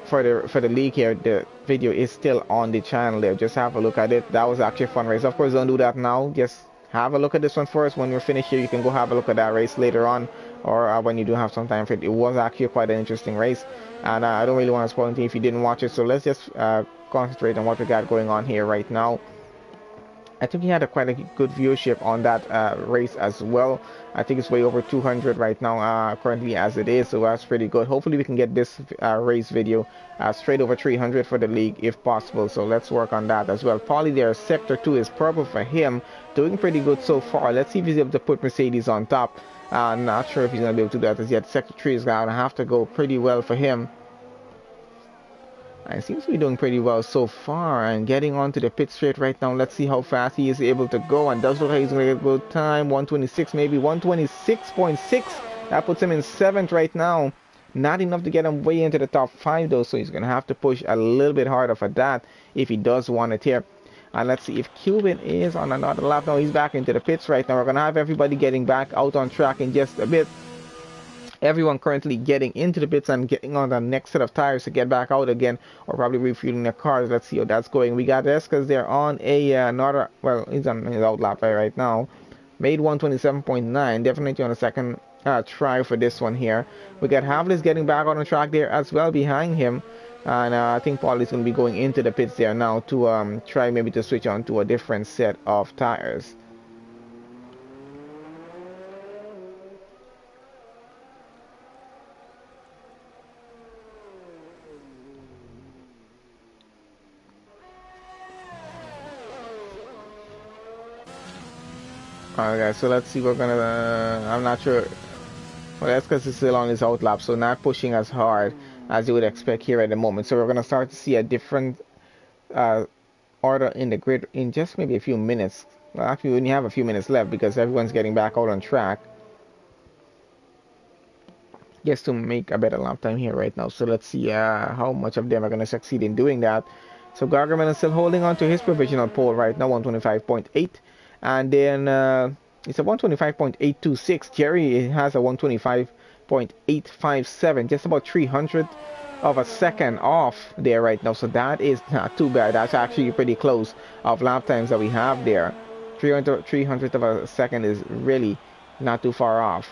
S1: for the league here, the video is still on the channel there. Just have a look at it. That was actually a fun race. Of course, don't do that now. Just have a look at this one first. When you're finished here, you can go have a look at that race later on, or when you do have some time for it. It was actually quite an interesting race, and I don't really want to spoil anything if you didn't watch it. So let's just concentrate on what we got going on here right now. I think he had quite a good viewership on that race as well. I think it's way over 200 right now currently as it is, so that's pretty good. Hopefully we can get this race video straight over 300 for the league if possible, so let's work on that as well. Paulie there, sector 2 is purple for him, doing pretty good so far. Let's see if he's able to put Mercedes on top. Not sure if he's going to be able to do that as yet. Sector 3 is going to have to go pretty well for him. It seems to be doing pretty well so far and getting onto the pit straight right now. Let's see how fast he is able to go, and does look like he's going to get a good time. 126, maybe 126.6. That puts him in 7th right now. Not enough to get him way into the top 5 though, so he's going to have to push a little bit harder for that if he does want it here. And let's see if Cuban is on another lap now. He's back into the pits right now. We're going to have everybody getting back out on track in just a bit. Everyone currently getting into the pits and getting on the next set of tires to get back out again, or probably refueling their cars. Let's see how that's going. We got Escas there on another, well, he's on his out lap right now. Made 127.9, definitely on a second try for this one here. We got Havlis getting back on the track there as well behind him, and I think Paul is going to be going into the pits there now to try maybe to switch on to a different set of tires. Alright guys, so let's see, we're gonna, I'm not sure, well that's because it's still on his out lap, so not pushing as hard as you would expect here at the moment. So we're gonna start to see a different order in the grid in just maybe a few minutes. Well, actually we only have a few minutes left because everyone's getting back out on track just to make a better lap time here right now. So let's see how much of them are gonna succeed in doing that. So Gargamel is still holding on to his provisional pole right now, 125.8. And then it's a 125.826. Jerry has a 125.857, just about 300 of a second off there right now. So that is not too bad. That's actually pretty close of lap times that we have there. 300 of a second is really not too far off.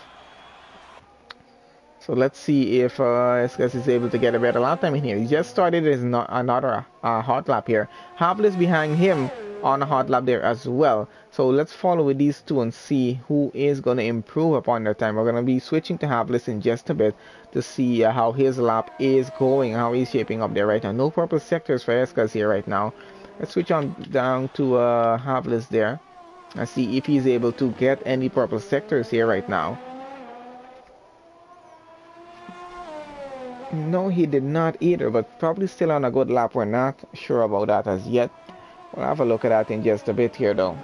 S1: So let's see if Escas is able to get a better lap time in here. He just started his another hot lap here. Havlis behind him on a hot lap there as well. So let's follow with these two and see who is going to improve upon their time. We're going to be switching to Havlis in just a bit to see how his lap is going, how he's shaping up there right now. No purple sectors for Escas here right now. Let's switch on down to Havlis there and see if he's able to get any purple sectors here right now. No, he did not either, but probably still on a good lap. We're not sure about that as yet. We'll have a look at that in just a bit here though.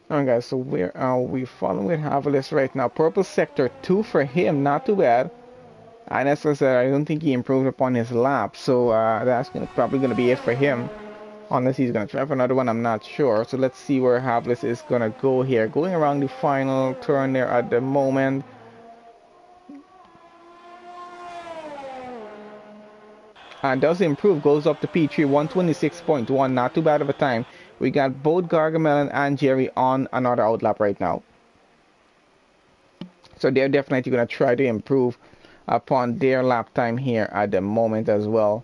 S1: Alright guys, so where are we following with Havlis right now? Purple sector 2 for him, not too bad. And as I said, I don't think he improved upon his lap, so that's probably going to be it for him. Unless he's going to try for another one, I'm not sure. So let's see where Havlis is going to go here. Going around the final turn there at the moment. And does improve, goes up to P3, 126.1, not too bad of a time. We got both Gargamel and Jerry on another outlap right now. So they're definitely going to try to improve upon their lap time here at the moment as well.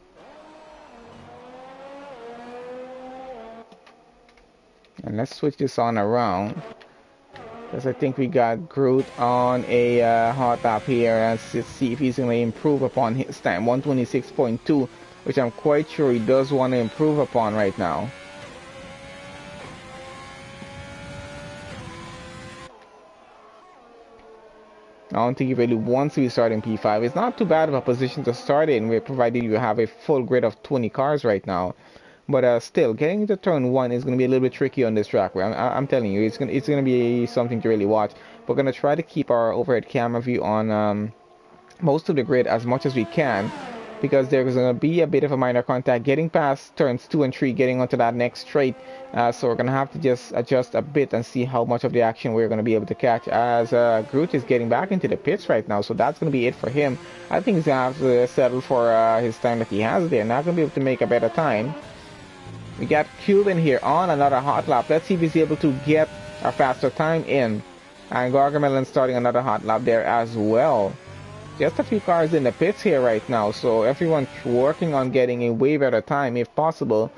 S1: And let's switch this on around, because I think we got Groot on a hot lap here, and let's see if he's going to improve upon his time, 126.2, which I'm quite sure he does want to improve upon right now. I don't think he really wants to be starting P5. It's not too bad of a position to start in, provided you have a full grid of 20 cars right now. But still, getting into turn one is going to be a little bit tricky on this track. I'm telling you, it's gonna be something to really watch. We're gonna try to keep our overhead camera view on most of the grid as much as we can, because there's going to be a bit of a minor contact getting past turns 2 and 3, getting onto that next straight. So we're going to have to just adjust a bit and see how much of the action we're going to be able to catch, as Groot is getting back into the pits right now. So that's going to be it for him. I think he's going to have to settle for his time that he has there. Not going to be able to make a better time. We got Cuban here on another hot lap. Let's see if he's able to get a faster time in. And Gargamel starting another hot lap there as well. Just a few cars in the pits here right now, so everyone's working on getting a way better time if possible.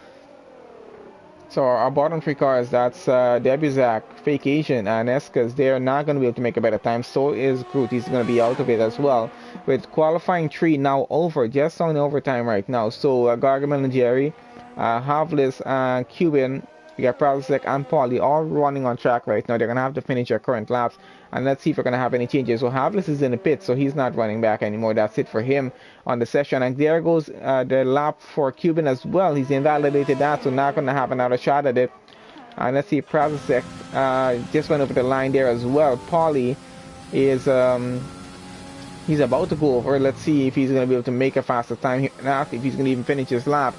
S1: So our bottom 3 cars, that's Debuzak, Fake Asian, and Eskas, they're not going to be able to make a better time. So is Groot, he's going to be out of it as well. With qualifying 3 now over, just on the overtime right now. So Gargamel and Jerry, Havlis and Cuban, we got Pralsek and Paulie all running on track right now. They're going to have to finish their current laps. And let's see if we're going to have any changes. So Havlis is in the pit, so he's not running back anymore. That's it for him on the session. And there goes the lap for Cuban as well. He's invalidated that, so not going to have another shot at it. And let's see, Pralsek just went over the line there as well. Paulie is... he's about to go over. Let's see if he's going to be able to make a faster time here, if he's going to even finish his lap.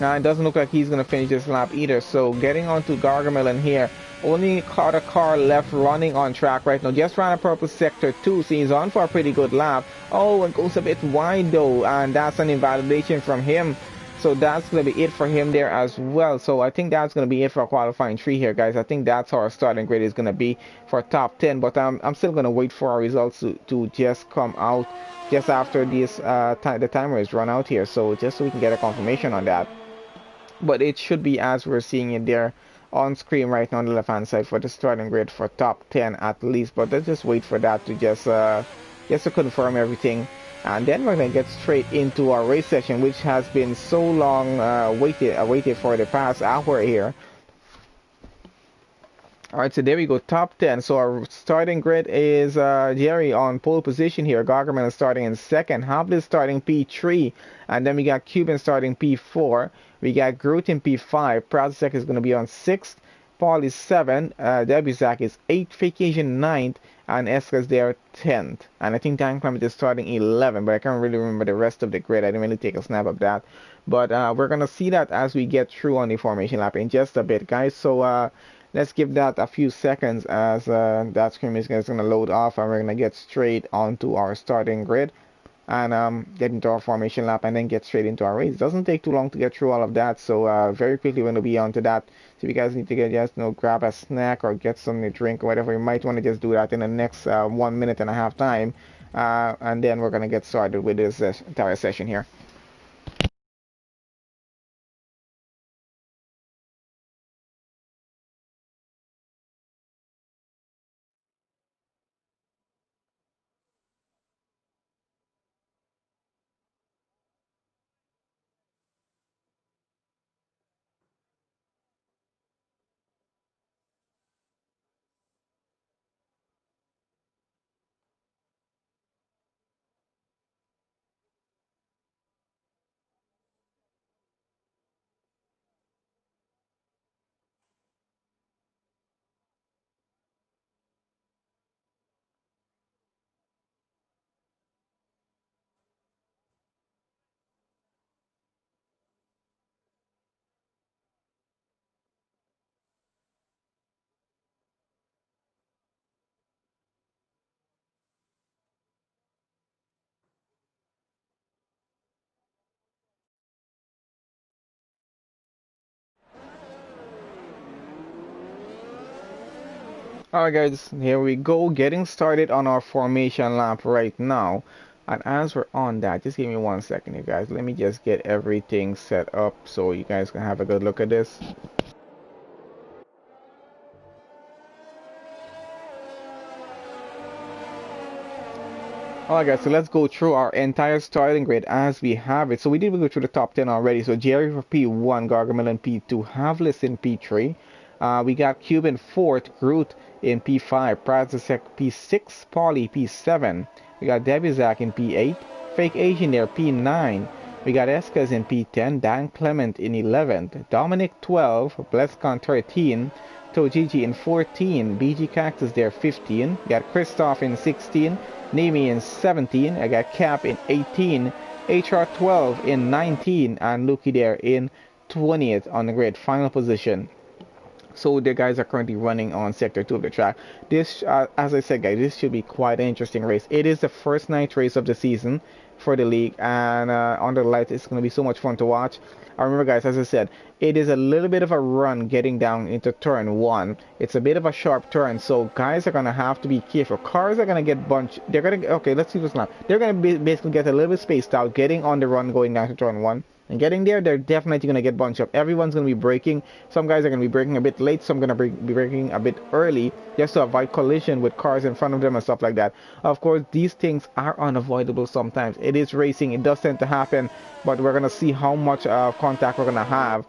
S1: It doesn't look like he's going to finish this lap either. So getting onto Gargamel here. Only caught a car left running on track right now. Just ran a purple sector 2. So he's on for a pretty good lap. Oh, and goes a bit wide though. And that's an invalidation from him. So that's going to be it for him there as well. So I think that's going to be it for qualifying 3 here, guys. I think that's how our starting grade is going to be for top 10. But I'm still going to wait for our results to just come out just after this the timer is run out here. So just so we can get a confirmation on that. But it should be as we're seeing it there on screen right now on the left hand side for the starting grid for top 10 at least. But let's just wait for that to just to confirm everything, and then we're gonna get straight into our race session, which has been so long waited for the past hour here. Alright, so there we go, top 10. So our starting grid is Jerry on pole position here. Gargamel is starting in second. Havlis starting P3. And then we got Cuban starting P4. We got Groot in P5. Pradzak is going to be on 6th. Paul is 7th. Debuzak is 8th. Vacation 9th. And Eskas there 10th. And I think Dan Clement is starting 11th. But I can't really remember the rest of the grid. I didn't really take a snap of that. But we're going to see that as we get through on the formation lap in just a bit, guys. So... let's give that a few seconds as that screen is going to load off, and we're going to get straight onto our starting grid and get into our formation lap and then get straight into our race. It doesn't take too long to get through all of that, so very quickly we're going to be onto that. So if you guys need to get just grab a snack or get something to drink or whatever, you might want to just do that in the next 1 minute and a half time, and then we're going to get started with this entire session here. Alright guys, here we go, getting started on our formation lap right now. And as we're on that, just give me 1 second here guys. Let me just get everything set up so you guys can have a good look at this. Alright guys, so let's go through our entire starting grid as we have it. So we did go through the top 10 already. So Jerry for P1, Gargamel in P2, Havlis in P3. We got Cube in 4th, Groot in P5, Prazasek P6, Polly P7. We got Debuzak in P8, Fake Asian there P9. We got Eskas in P10, Dan Clement in 11th, Dominic 12, Blescon 13, Tojiji in 14, BG Cactus there 15. We got Christoph in 16, Nemi in 17. I got Cap in 18, HR 12 in 19, and Luki there in 20th on the grid, final position. So the guys are currently running on sector 2 of the track. This, as I said guys, this should be quite an interesting race. It is the first night race of the season for the league, and under the lights it's going to be so much fun to watch. I remember guys, as I said, it is a little bit of a run getting down into turn 1. It's a bit of a sharp turn, so guys are going to have to be careful. Cars are going to get bunched. They're going to, okay, let's see what's not. They're going to basically get a little bit spaced out getting on the run going down to turn 1. And getting there, they're definitely going to get bunched up. Everyone's going to be braking. Some guys are going to be braking a bit late. Some going to be braking a bit early just to avoid collision with cars in front of them and stuff like that. Of course, these things are unavoidable sometimes. It is racing. It does tend to happen. But we're going to see how much contact we're going to have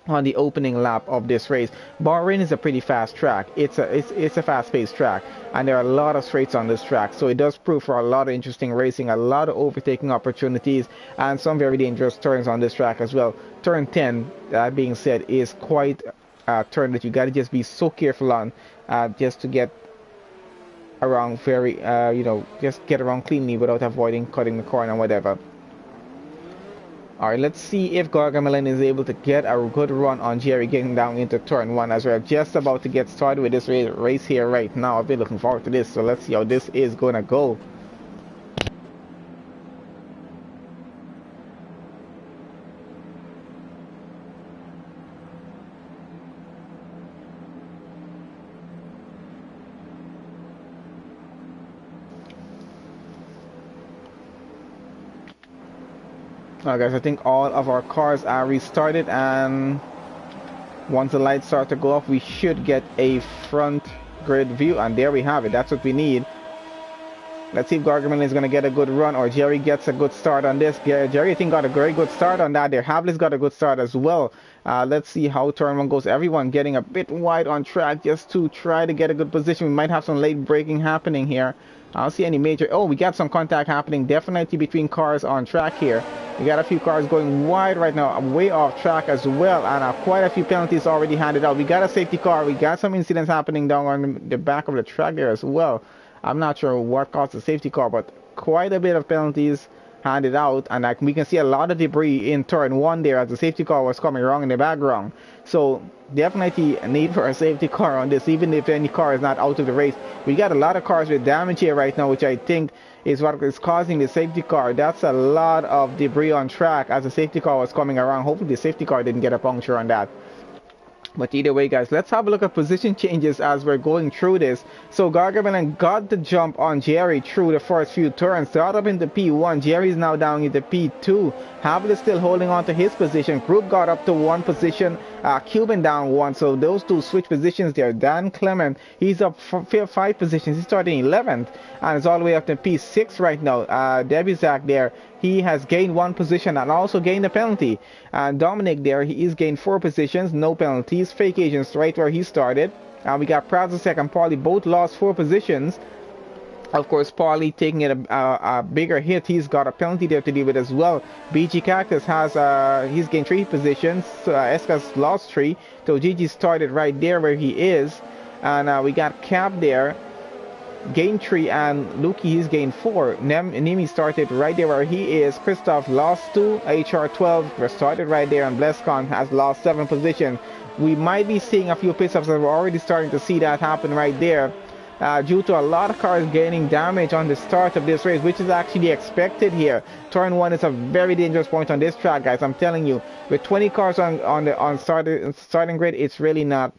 S1: on the opening lap of this race. Bahrain is a pretty fast track. It's a fast-paced track, and there are a lot of straights on this track, so it does prove for a lot of interesting racing, a lot of overtaking opportunities, and some very dangerous turns on this track as well. Turn 10, that being said, is quite a turn that you got to just be so careful on, just to get around very, just get around cleanly without avoiding cutting the corner and whatever. Alright, let's see if Gargamel is able to get a good run on Jerry getting down into turn 1, as we're just about to get started with this race here right now. I've been looking forward to this, so let's see how this is going to go. Alright guys, I think all of our cars are restarted, and once the lights start to go off, we should get a front grid view, and there we have it. That's what we need. Let's see if Gargamel is going to get a good run, or Jerry gets a good start on this. Jerry, I think, got a very good start on that there. Havlis got a good start as well. Let's see how turn 1 goes. Everyone getting a bit wide on track just to try to get a good position. We might have some late braking happening here. I don't see any major... Oh, we got some contact happening definitely between cars on track here. We got a few cars going wide right now, way off track as well, and quite a few penalties already handed out. We got a safety car. We got some incidents happening down on the back of the track there as well. I'm not sure what caused the safety car, but quite a bit of penalties handed out, and we can see a lot of debris in turn 1 there as the safety car was coming wrong in the background. So definitely a need for a safety car on this, even if any car is not out of the race. We got a lot of cars with damage here right now, which I think is what is causing the safety car. That's a lot of debris on track as the safety car was coming around. Hopefully the safety car didn't get a puncture on that. But either way, guys, let's have a look at position changes as we're going through this. So Gargamel got the jump on Jerry through the first few turns. Start up into P1. Jerry's now down into P2. Havlis still holding on to his position. Group got up to 1 position. Cuban down 1. So those two switch positions there. Dan Clement, he's up 5 positions. He's starting 11th. And it's all the way up to P6 right now. Debuzak there, he has gained 1 position and also gained a penalty. And Dominic there, he's gained 4 positions, no penalties. Fake Agents right where he started. And we got Prazasek and Paulie both lost 4 positions. Of course, Paulie taking it a bigger hit. He's got a penalty there to deal with as well. BG Cactus has he's gained 3 positions. Eskas lost 3. So Gigi started right there where he is. And we got Cap there, gained 3, and Luki, he's gained 4. Nemi started right there where he is. Christoph lost 2. HR 12 started right there, and Blescon has lost 7 positions. We might be seeing a few pit stops, and we're already starting to see that happen right there. Due to a lot of cars gaining damage on the start of this race, which is actually expected here. Turn 1 is a very dangerous point on this track, guys. I'm telling you, with 20 cars on starting grid, it's really not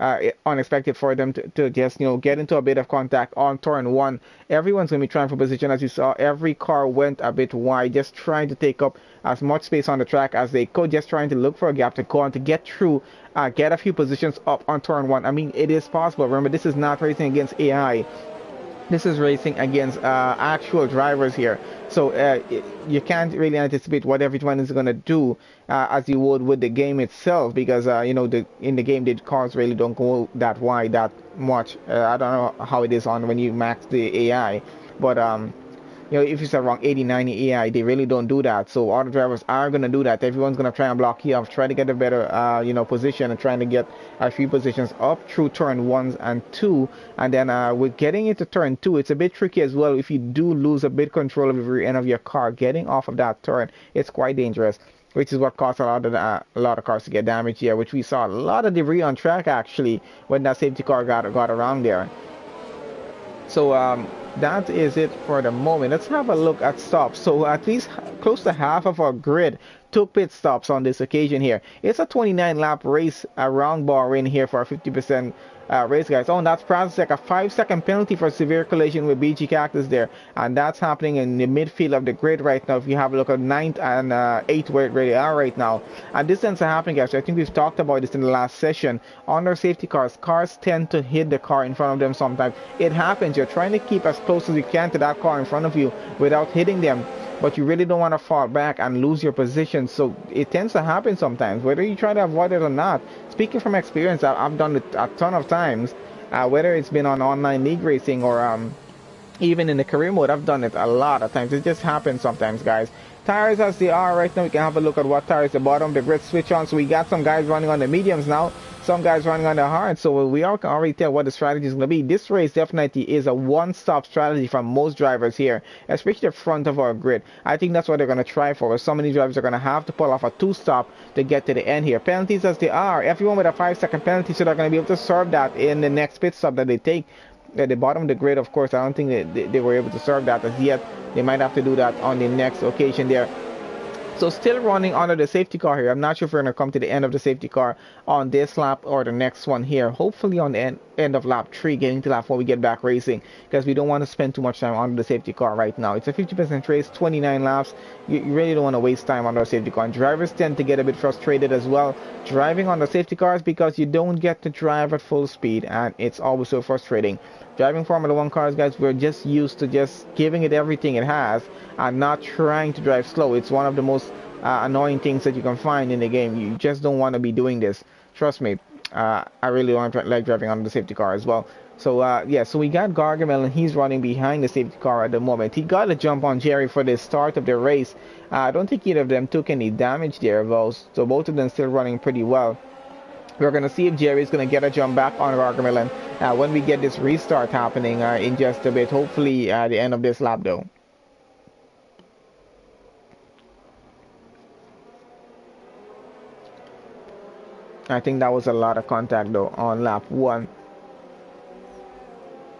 S1: unexpected for them to just get into a bit of contact on turn one. Everyone's gonna be trying for position. As you saw, every car went a bit wide, just trying to take up as much space on the track as they could, just trying to look for a gap to go on to get through, get a few positions up on turn one. I mean, it is possible. Remember, this is not racing against AI. This is racing against actual drivers here, so you can't really anticipate what everyone is going to do as you would with the game itself, because in the game the cars really don't go that wide that much. I don't know how it is on when you max the AI, but if it's around 80, 90 AI, they really don't do that. So all the drivers are going to do that. Everyone's going to try and block here, try to get a better, position, and trying to get a few positions up through turn 1 and 2. And then with getting into turn 2, it's a bit tricky as well. If you do lose a bit control of the rear end of your car, getting off of that turn, it's quite dangerous, which is what caused a lot of cars to get damaged here, which we saw a lot of debris on track actually when that safety car got around there. So that is it for the moment. Let's have a look at stops. So at least close to half of our grid took pit stops on this occasion here. It's a 29 lap race around Bahrain here for a 50% race, guys. Oh, and that's perhaps like a 5-second penalty for severe collision with BG Cactus there, and that's happening in the midfield of the grid right now. If you have a look at 9th and 8th where they are right now, and this tends to happen, guys. I think we've talked about this in the last session. On their safety cars tend to hit the car in front of them sometimes. It happens. You're trying to keep as close as you can to that car in front of you without hitting them, but you really don't want to fall back and lose your position. So it tends to happen sometimes, whether you try to avoid it or not. Speaking from experience, I've done it a ton of times, whether it's been on online league racing or even in the career mode. I've done it a lot of times. It just happens sometimes, guys. Tires as they are right now, we can have a look at what tires the bottom, the grid switch on. So we got some guys running on the mediums now, some guys running on the hard. So we all can already tell what the strategy is going to be. This race definitely is a one-stop strategy for most drivers here, especially the front of our grid. I think that's what they're going to try for. So many drivers are going to have to pull off a two-stop to get to the end here. Penalties as they are, everyone with a 5-second penalty, so they're going to be able to serve that in the next pit stop that they take. At the bottom of the grid, of course, I don't think they were able to serve that as yet. They might have to do that on the next occasion there. So still running under the safety car here. I'm not sure if we're going to come to the end of the safety car on this lap or the next one here. Hopefully on the end of lap 3, getting to lap 4, we get back racing, because we don't want to spend too much time under the safety car right now. It's a 50% race, 29 laps. You really don't want to waste time under a safety car. And drivers tend to get a bit frustrated as well driving on the safety cars, because you don't get to drive at full speed, and it's always so frustrating. Driving Formula 1 cars, guys, we're just used to just giving it everything it has and not trying to drive slow. It's one of the most annoying things that you can find in the game. You just don't want to be doing this. Trust me, I really don't like driving on the safety car as well. So yeah, so we got Gargamel, and he's running behind the safety car at the moment. He got a jump on Jerry for the start of the race. I don't think either of them took any damage there, though. So both of them still running pretty well. We're going to see if Jerry's going to get a jump back on Gargamel when we get this restart happening in just a bit. Hopefully at the end of this lap, though. I think that was a lot of contact, though, on lap 1.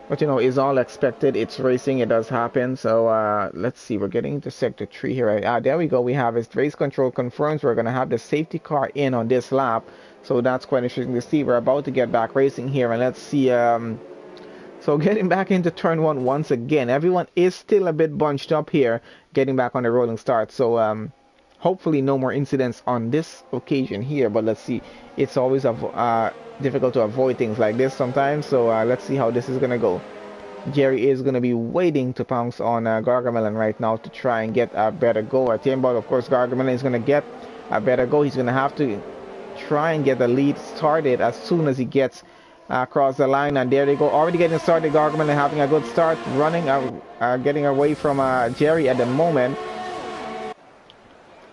S1: But, it's all expected. It's racing. It does happen. So, let's see. We're getting into sector 3 here. There we go. We have his race control confirms. We're going to have the safety car in on this lap. So, that's quite interesting to see. We're about to get back racing here. And let's see. So, getting back into turn 1 once again. Everyone is still a bit bunched up here, getting back on the rolling start. So, hopefully no more incidents on this occasion here. But let's see. It's always difficult to avoid things like this sometimes. So let's see how this is gonna go. Jerry is gonna be waiting to pounce on Gargamel right now to try and get a better go at him. But of course Gargamel is gonna get a better go. He's gonna have to try and get the lead started as soon as he gets across the line. And there they go, already getting started. Gargamel having a good start, running getting away from Jerry at the moment.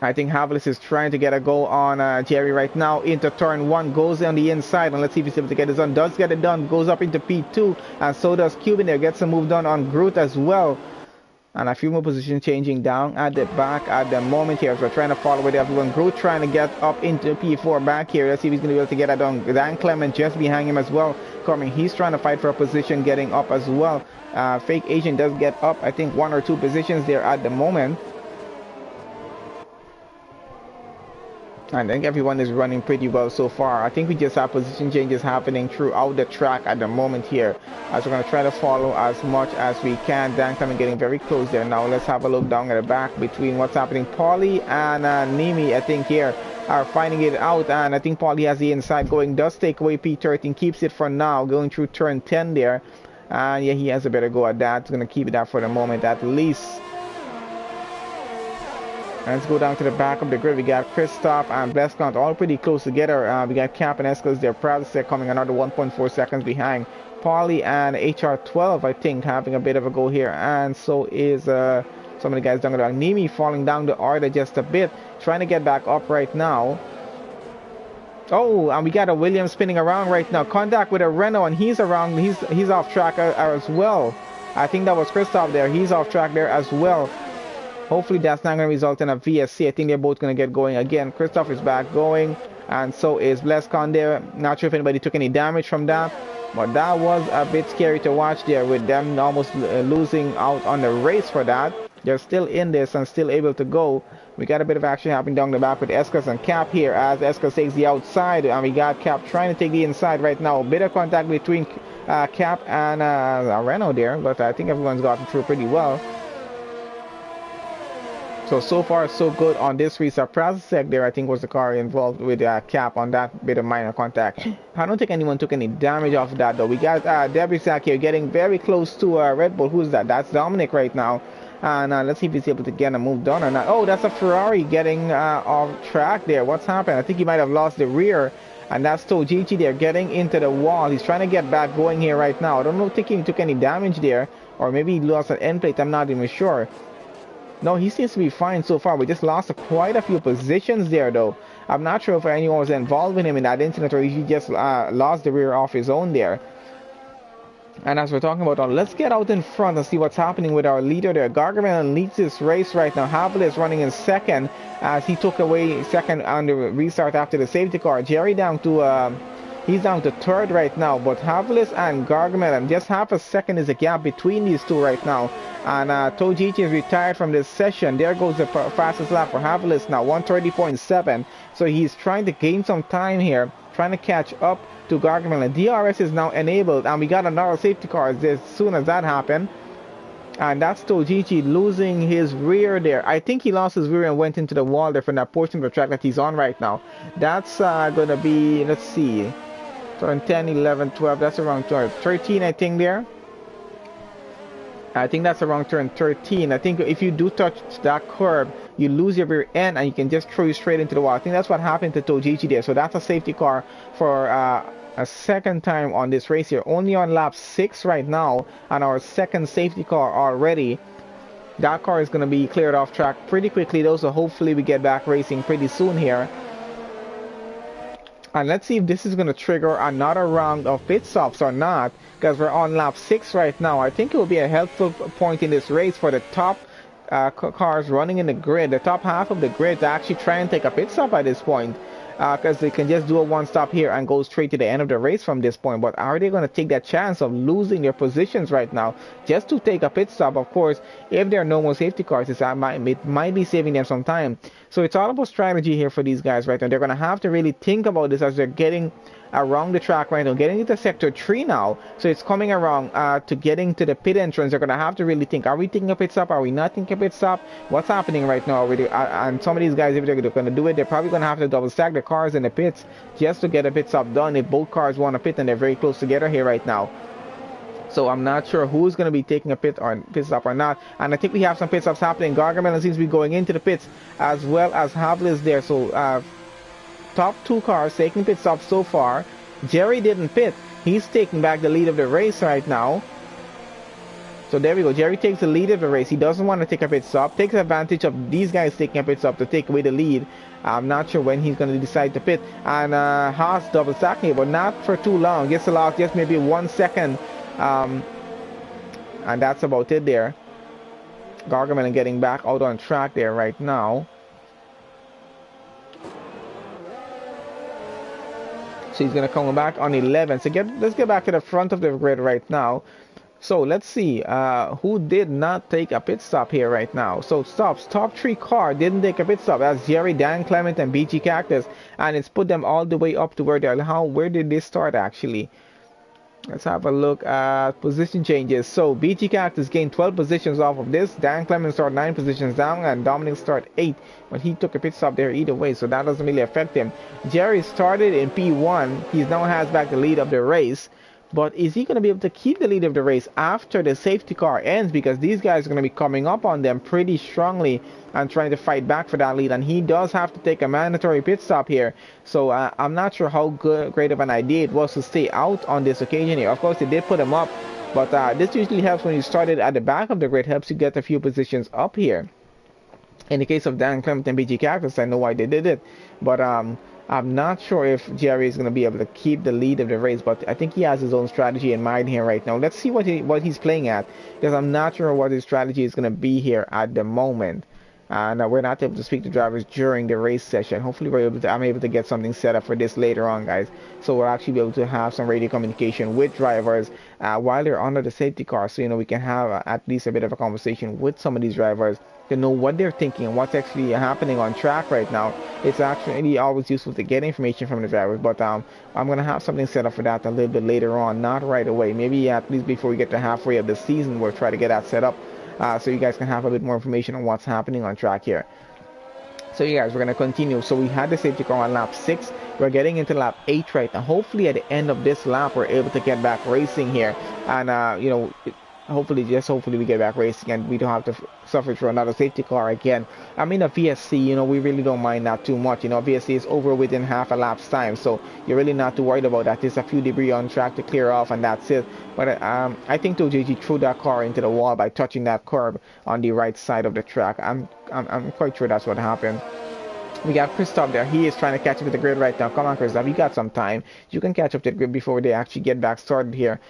S1: I think Havlis is trying to get a go on Jerry right now into turn 1, goes on the inside, and let's see if he's able to get it done. Does get it done, goes up into P2, and so does Cuban there, gets a move done on Groot as well. And a few more position changing down at the back at the moment here. So we're trying to follow with everyone. Groot trying to get up into P4 back here. Let's see if he's going to be able to get it done. Dan Clement just behind him as well. Coming, he's trying to fight for a position, getting up as well. Fake Asian does get up, I think 1 or 2 positions there at the moment. I think everyone is running pretty well so far. I think we just have position changes happening throughout the track at the moment here, as we're going to try to follow as much as we can. Dan coming getting very close there. Now let's have a look down at the back between what's happening. Paulie and Nimi, I think here, are finding it out, and I think Paulie has the inside going, does take away P13, keeps it for now, going through turn 10 there. And yeah, he has a better go at that. He's going to keep it that for the moment at least. Let's go down to the back of the grid. We got Christoph and Bleskont all pretty close together. We got Cap and Eskels there. Pradisek coming another 1.4 seconds behind. Paulie and HR12, I think, having a bit of a go here. And so is some of the guys down there. Nimi falling down the order just a bit. Trying to get back up right now. Oh, and we got a Williams spinning around right now. Contact with a Renault, and he's around. He's off track as well. I think that was Christoph there. He's off track there as well. Hopefully that's not going to result in a VSC. I think they're both going to get going again. Christoph is back going, and so is Bleskon there. Not sure if anybody took any damage from that, but that was a bit scary to watch there, with them almost losing out on the race for that. They're still in this and still able to go. We got a bit of action happening down the back with Eskers and Cap here, as Eskers takes the outside, and we got Cap trying to take the inside right now. A bit of contact between Cap and Renault there, but I think everyone's gotten through pretty well. So far so good on this restart. Prasek there, I think, was the car involved with Cap on that bit of minor contact. I don't think anyone took any damage off that though. We got Debrisak here getting very close to Red Bull. Who's that? That's Dominic right now. And let's see if he's able to get a move done or not. Oh, that's a Ferrari getting off track there. What's happened? I think he might have lost the rear. And that's Tojichi there getting into the wall. He's trying to get back going here right now. I don't think he took any damage there. Or maybe he lost an end plate. I'm not even sure. No, he seems to be fine so far. We just lost quite a few positions there, though. I'm not sure if anyone was involved with him in that incident, or he just lost the rear off his own there. And as we're talking about, let's get out in front and see what's happening with our leader there. Gargamel leads this race right now. Havel is running in second, as he took away second on the restart after the safety car. Jerry down to he's down to third right now, but Havelis and Gargamel, and just half a second is the gap between these two right now. And Tojichi is retired from this session. There goes the fastest lap for Havelis now, 130.7. So he's trying to gain some time here, trying to catch up to Gargamel. And DRS is now enabled, and we got another safety car as soon as that happened. And that's Tojichi losing his rear there. I think he lost his rear and went into the wall there from that portion of the track that he's on right now. That's going to be, let's see, turn 10, 11, 12, that's around turn 13, I think there. I think that's around turn 13. I think if you do touch that curb, you lose your rear end and you can just throw you straight into the wall. I think that's what happened to Tojichi there. So that's a safety car for a second time on this race here. Only on lap 6 right now, and our second safety car already. That car is going to be cleared off track pretty quickly though, so hopefully we get back racing pretty soon here. And let's see if this is going to trigger another round of pit stops or not, because we're on lap 6 right now. I think it will be a helpful point in this race for the top cars running in the grid, the top half of the grid, to actually try and take a pit stop at this point, because they can just do a one stop here and go straight to the end of the race from this point. But are they going to take that chance of losing their positions right now just to take a pit stop? Of course, if there are no more safety cars, it might be saving them some time. So it's all about strategy here for these guys right now. They're going to have to really think about this as they're getting around the track right now, getting into sector 3 now. So it's coming around to getting to the pit entrance. They're going to have to really think, are we taking a pit stop? Are we not taking a pit stop? What's happening right now? And some of these guys, if they're going to do it, they're probably going to have to double stack the cars in the pits just to get a pit stop done if both cars want to pit, and they're very close together here right now. So I'm not sure who's going to be taking a pit stop or not. And I think we have some pit stops happening. Gargamel seems to be going into the pits, as well as Havlis there. So top 2 cars taking pit stops so far. Jerry didn't pit. He's taking back the lead of the race right now. So there we go. Jerry takes the lead of the race. He doesn't want to take a pit stop. Takes advantage of these guys taking a pit stop to take away the lead. I'm not sure when he's going to decide to pit. And Haas double stacking it, but not for too long. Gets lost just maybe 1 second. And that's about it there. Gargamel getting back out on track there right now. So he's going to come back on 11. So let's get back to the front of the grid right now. So let's see who did not take a pit stop here right now. So stops, top three car didn't take a pit stop. That's Jerry, Dan Clement, and BG Cactus, and it's put them all the way up to where they're. Where did they start actually? Let's have a look at position changes. So BG Cactus gained 12 positions off of this. Dan Clement started 9 positions down, and Dominic started 8, but he took a pit stop there either way, so that doesn't really affect him. Jerry started in P1. He now has back the lead of the race. But is he going to be able to keep the lead of the race after the safety car ends? Because these guys are going to be coming up on them pretty strongly and trying to fight back for that lead. And he does have to take a mandatory pit stop here. So I'm not sure how great of an idea it was to stay out on this occasion here. Of course, they did put him up. But this usually helps when you started at the back of the grid. Helps you get a few positions up here. In the case of Dan Clement and BG Cactus, I know why they did it. But I'm not sure if Jerry is going to be able to keep the lead of the race, but I think he has his own strategy in mind here right now. Let's see what he's playing at, because I'm not sure what his strategy is going to be here at the moment. And we're not able to speak to drivers during the race session. Hopefully I'm able to get something set up for this later on, guys. So we'll actually be able to have some radio communication with drivers while they're under the safety car. So, we can have at least a bit of a conversation with some of these drivers to know what they're thinking and what's actually happening on track right now. It's actually always useful to get information from the drivers, but I'm going to have something set up for that a little bit later on, not right away. Maybe at least before we get to halfway of the season, we'll try to get that set up so you guys can have a bit more information on what's happening on track here. So you guys, we're going to continue. So we had the safety car on lap 6. We're getting into lap 8 right now. Hopefully at the end of this lap, we're able to get back racing here. And, hopefully we get back racing and we don't have to suffer through another safety car again. I mean, a VSC, we really don't mind that too much. VSC is over within half a lap's time, so you're really not too worried about that. There's a few debris on track to clear off, and that's it. But I think JG threw that car into the wall by touching that curb on the right side of the track. I'm quite sure that's what happened. We got Christoph there. He is trying to catch up with the grid right now. Come on, Christoph. You got some time. You can catch up to the grid before they actually get back started here.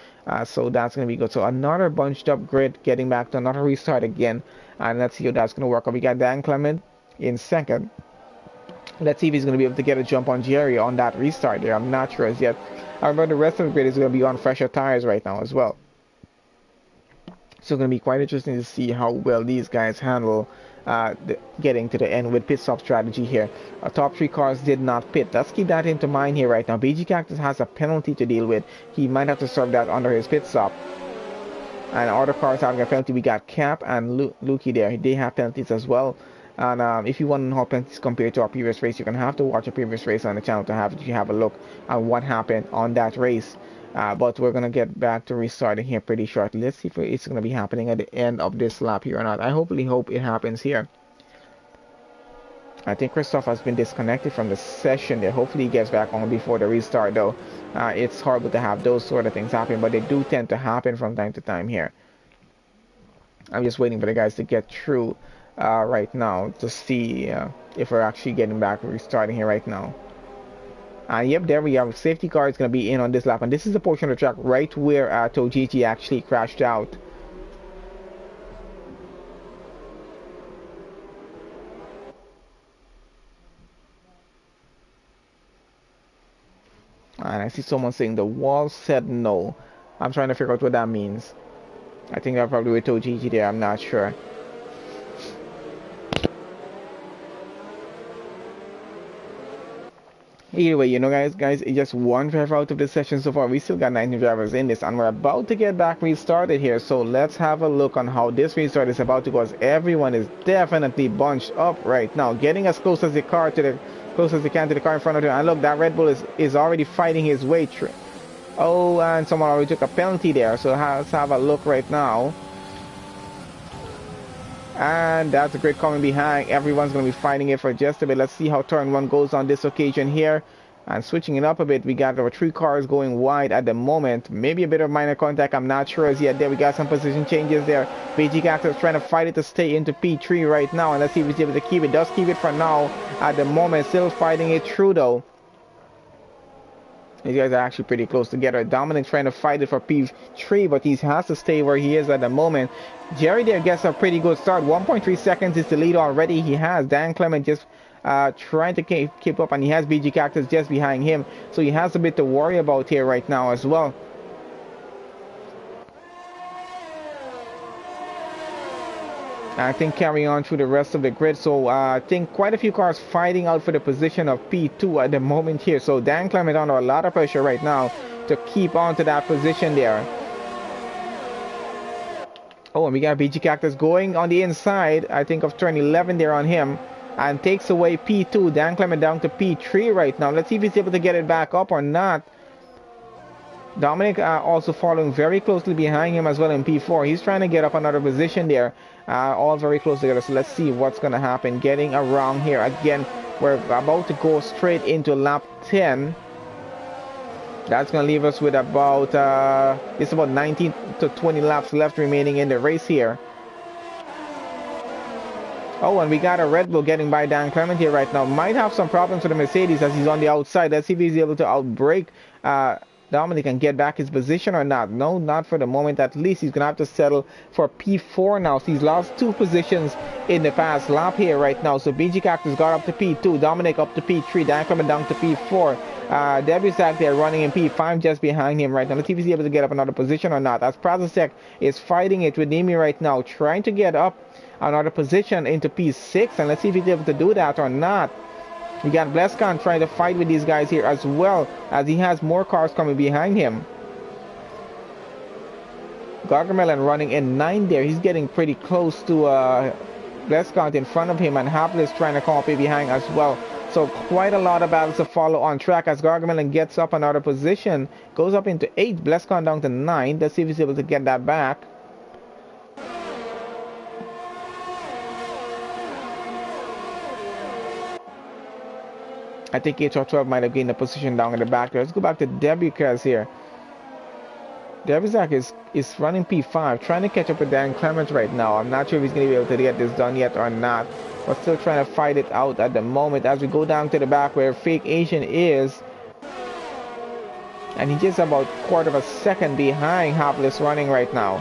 S1: So that's going to be good. So another bunched up grid getting back to another restart again. And let's see how that's going to work. We got Dan Clement in second. Let's see if he's going to be able to get a jump on Jerry on that restart there. I'm not sure as yet. I remember the rest of the grid is going to be on fresher tires right now as well. So it's going to be quite interesting to see how well these guys handle getting to the end with pit stop strategy here. Top 3 cars did not pit. Let's keep that into mind here right now. BG Cactus has a penalty to deal with. He might have to serve that under his pit stop. And other cars having a penalty, we got Cap and Lukey there. They have penalties as well. And if you want to know how penalties compare to our previous race, you're going to have to watch a previous race on the channel to have a look at what happened on that race. But we're going to get back to restarting here pretty shortly. Let's see if it's going to be happening at the end of this lap here or not. I hope it happens here. I think Christoph has been disconnected from the session there. Hopefully he gets back on before the restart though. It's horrible to have those sort of things happen, but they do tend to happen from time to time here. I'm just waiting for the guys to get through right now to see if we're actually getting back restarting here right now. Yep, there we are. Safety car is going to be in on this lap, and this is the portion of the track right where Tojiji actually crashed out. And I see someone saying the wall said no. I'm trying to figure out what that means. I think that's probably with Tojiji there. I'm not sure. Either way, guys, it's just one driver out of this session so far. We still got 19 drivers in this, and we're about to get back restarted here. So let's have a look on how this restart is about to go, as everyone is definitely bunched up right now, getting as close as they can to the car in front of them. And look, that Red Bull is already fighting his way through. Oh, and someone already took a penalty there. So let's have a look right now. And that's a grid coming behind. Everyone's going to be fighting it for just a bit. Let's see how turn 1 goes on this occasion here. And switching it up a bit, we got our 3 cars going wide at the moment. Maybe a bit of minor contact, I'm not sure as yet. There we got some position changes there. BG Cactus trying to fight it to stay into P3 right now. And let's see if he's able to keep it. Does keep it for now at the moment. Still fighting it through though. These guys are actually pretty close together. Dominic trying to fight it for P3, but he has to stay where he is at the moment. Jerry there gets a pretty good start. 1.3 seconds is the lead already. He has Dan Clement just trying to keep up, and he has BG Cactus just behind him. So he has a bit to worry about here right now as well. I think carrying on through the rest of the grid. So I think quite a few cars fighting out for the position of P2 at the moment here. So Dan Clement under a lot of pressure right now to keep on to that position there. Oh, and we got BG Cactus going on the inside, I think of turn 11 there on him, and takes away P2. Dan Clement down to P3 right now. Let's see if he's able to get it back up or not. Dominic also following very closely behind him as well in P4. He's trying to get up another position there, all very close together. So let's see what's going to happen. Getting around here again. We're about to go straight into lap 10. That's going to leave us with about it's about 19 to 20 laps left remaining in the race here. Oh, and we got a Red Bull getting by Dan Clement here right now. Might have some problems with the Mercedes as he's on the outside. Let's see if he's able to outbrake Dominic and get back his position or not. No, not for the moment. At least he's going to have to settle for P4 now. So he's lost 2 positions in the past lap here right now. So BG Cactus got up to P2. Dominic up to P3. Dan Clement down to P4. Debusak there running in P5 just behind him right now. Let's see if he's able to get up another position or not. As Prazasek is fighting it with Nimi right now, trying to get up another position into P6. And let's see if he's able to do that or not. We got Blescon trying to fight with these guys here as well, as he has more cars coming behind him. Gargamel running in 9 there. He's getting pretty close to Blescon in front of him, and Hapless trying to come up behind as well. So quite a lot of battles to follow on track as Gargamel gets up another position, goes up into 8, Blescon down to 9. Let's see if he's able to get that back. I think HR12 might have gained a position down in the back there. Let's go back to Debucaz here. Debucaz is running P5, trying to catch up with Dan Clement right now. I'm not sure if he's going to be able to get this done yet or not. But still trying to fight it out at the moment as we go down to the back where Fake Asian is. And he's just about a quarter of a second behind Hapless running right now.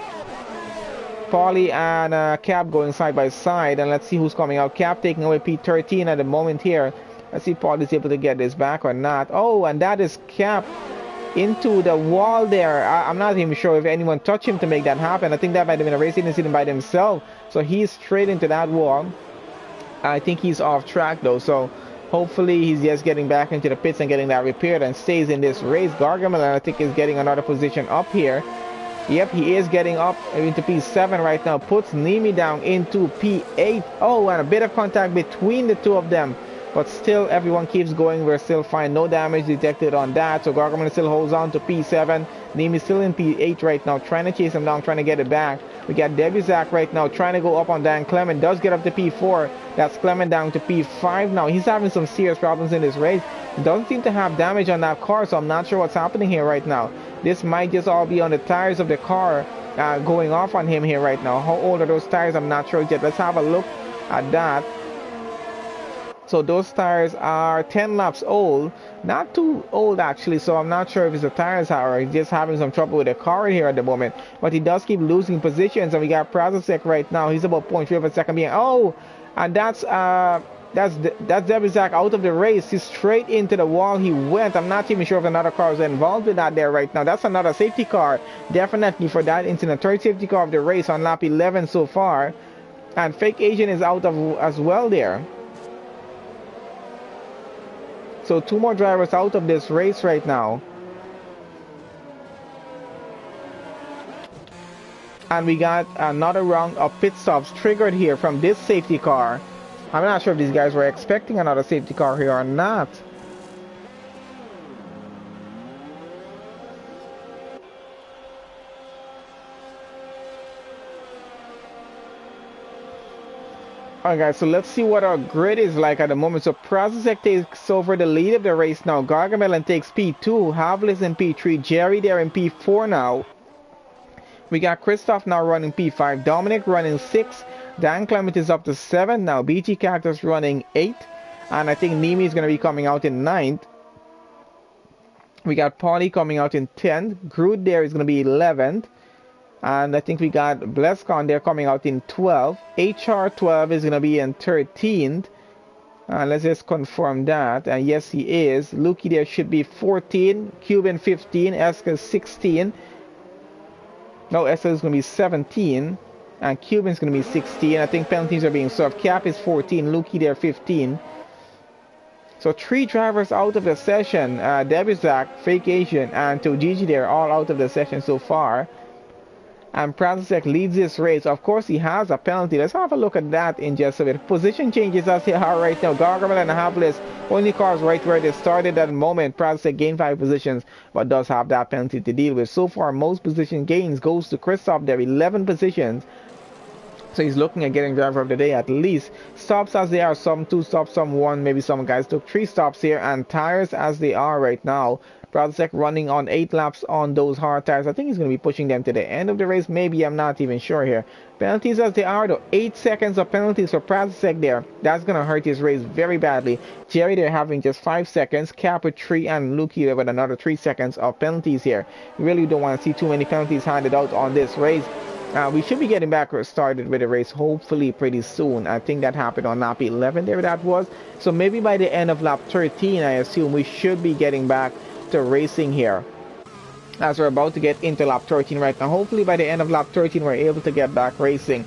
S1: Paulie and Cap going side by side. And let's see who's coming out. Cap taking away P13 at the moment here. Let's see if Paul is able to get this back or not. Oh, and that is Cap into the wall there. I'm not even sure if anyone touched him to make that happen. I think that might have been a racing incident by himself. So he's straight into that wall. I think he's off track though. So hopefully he's just getting back into the pits and getting that repaired and stays in this race. Gargamel, I think, is getting another position up here. Yep, he is getting up into P7 right now. Puts Nimi down into P8. Oh, and a bit of contact between the two of them. But still, everyone keeps going. We're still fine. No damage detected on that. So Gargamel still holds on to P7. Nimi still in P8 right now, trying to chase him down, trying to get it back. We got Debusak right now, trying to go up on Dan Clement. Does get up to P4. That's Clement down to P5 now. He's having some serious problems in this race. Doesn't seem to have damage on that car, so I'm not sure what's happening here right now. This might just all be on the tires of the car going off on him here right now. How old are those tires? I'm not sure yet. Let's have a look at that. So those tires are 10 laps old, not too old actually, so I'm not sure if it's the tires or he's just having some trouble with the car here at the moment. But he does keep losing positions, and we got Prazasek right now. He's about 0.3 of a second behind. Oh, and that's Debusak out of the race. He's straight into the wall he went. I'm not even sure if another car is involved with that there right now. That's another safety car, definitely for that incident. Third safety car of the race on lap 11 so far. And Fake Asian is out of as well there. So 2 more drivers out of this race right now. And we got another round of pit stops triggered here from this safety car. I'm not sure if these guys were expecting another safety car here or not. Alright guys, so let's see what our grid is like at the moment. So Prazasek takes over the lead of the race now. Gargamel takes P2, Havlis in P3, Jerry there in P4 now. We got Christoph now running P5, Dominic running 6, Dan Clement is up to 7 now, BG Cactus running 8, and I think Nimi is going to be coming out in 9th. We got Paulie coming out in 10th, Groot there is going to be 11th. And I think we got Blescon there coming out in 12th. HR12 is going to be in 13th. Let's just confirm that. And yes, he is. Lukey there should be 14. Cuban 15. Eska 16. No, Eska is going to be 17. and Cuban's going to be 16. I think penalties are being served. Cap is 14, Lukey there 15. So 3 drivers out of the session. Debuzak, Fake Asian, and Tojiji there all out of the session so far. And Prasek leads this race. Of course, he has a penalty. Let's have a look at that in just a bit. Position changes as they are right now. Gargamel and Havlis, only cars right where they started at the moment. Prasek gained 5 positions, but does have that penalty to deal with. So far, most position gains goes to Christoph there, 11 positions. So he's looking at getting driver of the day at least. Stops as they are, some 2 stops, some 1, maybe some guys took 3 stops here. And tires as they are right now. Prasek running on 8 laps on those hard tires. I think he's going to be pushing them to the end of the race. Maybe, I'm not even sure here. Penalties as they are though. 8 seconds of penalties for Prasek there. That's going to hurt his race very badly. Jerry there having just 5 seconds. Cap with 3 and Lukey there with another 3 seconds of penalties here. We really don't want to see too many penalties handed out on this race. We should be getting back started with the race hopefully pretty soon. I think that happened on lap 11 there that was. So maybe by the end of lap 13 I assume we should be getting back to racing here. As we're about to get into lap 13 right now. Hopefully by the end of lap 13 we're able to get back racing.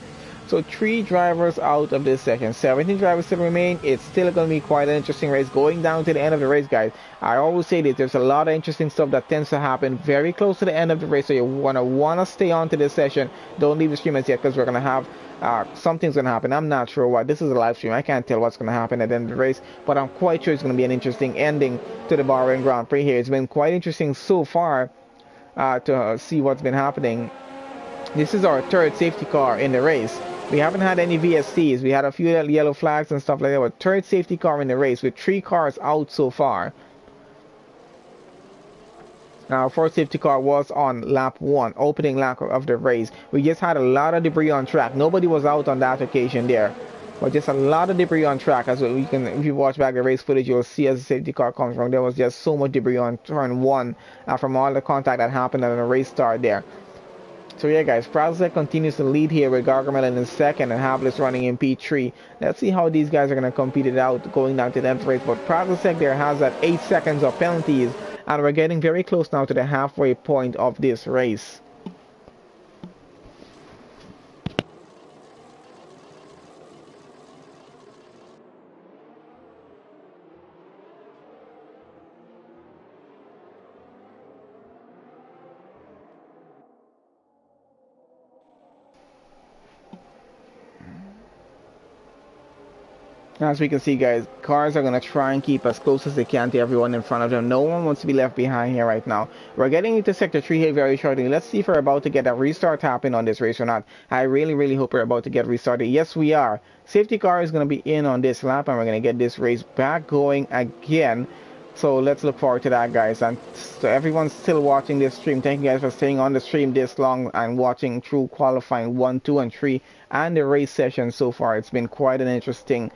S1: So 3 drivers out of this section. 17 drivers still remain. It's still going to be quite an interesting race going down to the end of the race, guys. I always say this. There's a lot of interesting stuff that tends to happen very close to the end of the race. So you want to stay on to this session. Don't leave the stream as yet because we're going to have something's going to happen. I'm not sure what. This is a live stream. I can't tell what's going to happen at the end of the race. But I'm quite sure it's going to be an interesting ending to the Bahrain Grand Prix here. It's been quite interesting so far to see what's been happening. This is our 3rd safety car in the race. We haven't had any VSCs. We had a few yellow flags and stuff like that. But 3rd safety car in the race with 3 cars out so far. Now, our 4th safety car was on lap 1, opening lap of the race. We just had a lot of debris on track. Nobody was out on that occasion there. But just a lot of debris on track. As we can, if you watch back the race footage, you'll see as the safety car comes from. There was just so much debris on turn 1 from all the contact that happened at the race start there. So yeah, guys, Prasek continues to lead here with Gargamel in the 2nd and Havlis running in P3. Let's see how these guys are going to compete it out going down to the 10th race. But Prasek there has that 8 seconds of penalties, and we're getting very close now to the halfway point of this race. As we can see, guys, cars are going to try and keep as close as they can to everyone in front of them. No one wants to be left behind here right now. We're getting into Sector 3 here very shortly. Let's see if we're about to get a restart happen on this race or not. I really hope we're about to get restarted. Yes, we are. Safety car is going to be in on this lap, and we're going to get this race back going again. So let's look forward to that, guys. And so everyone's still watching this stream. Thank you guys for staying on the stream this long and watching through qualifying 1, 2, and 3 and the race session so far. It's been quite an interesting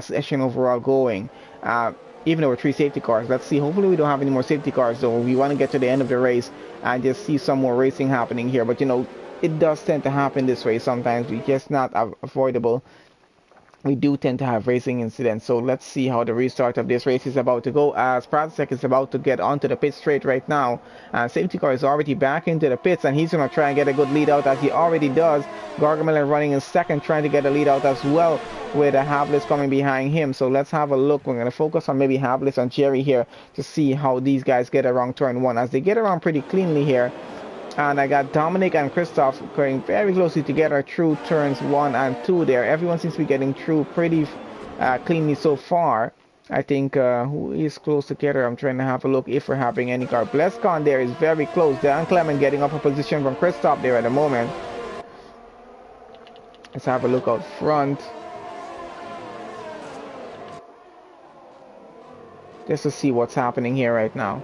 S1: session overall going. Even though we're 3 safety cars. Let's see. Hopefully we don't have any more safety cars, though. We want to get to the end of the race and just see some more racing happening here. But, you know, it does tend to happen this way sometimes. It's just not avoidable. We do tend to have racing incidents. So let's see how the restart of this race is about to go, as Prasek is about to get onto the pit straight right now. Safety car is already back into the pits, and he's going to try and get a good lead out, as he already does. Gargamel running in 2nd, trying to get a lead out as well, with a Havlis coming behind him. So let's have a look. We're going to focus on maybe Havlis and Jerry here to see how these guys get around turn 1, as they get around pretty cleanly here. And I got Dominic and Christoph going very closely together through turns 1 and 2 there. Everyone seems to be getting through pretty cleanly so far. I think who is close together? I'm trying to have a look if we're having any car. Blescon there is very close. Dan Clement getting up a position from Christoph there at the moment. Let's have a look out front. Just to see what's happening here right now.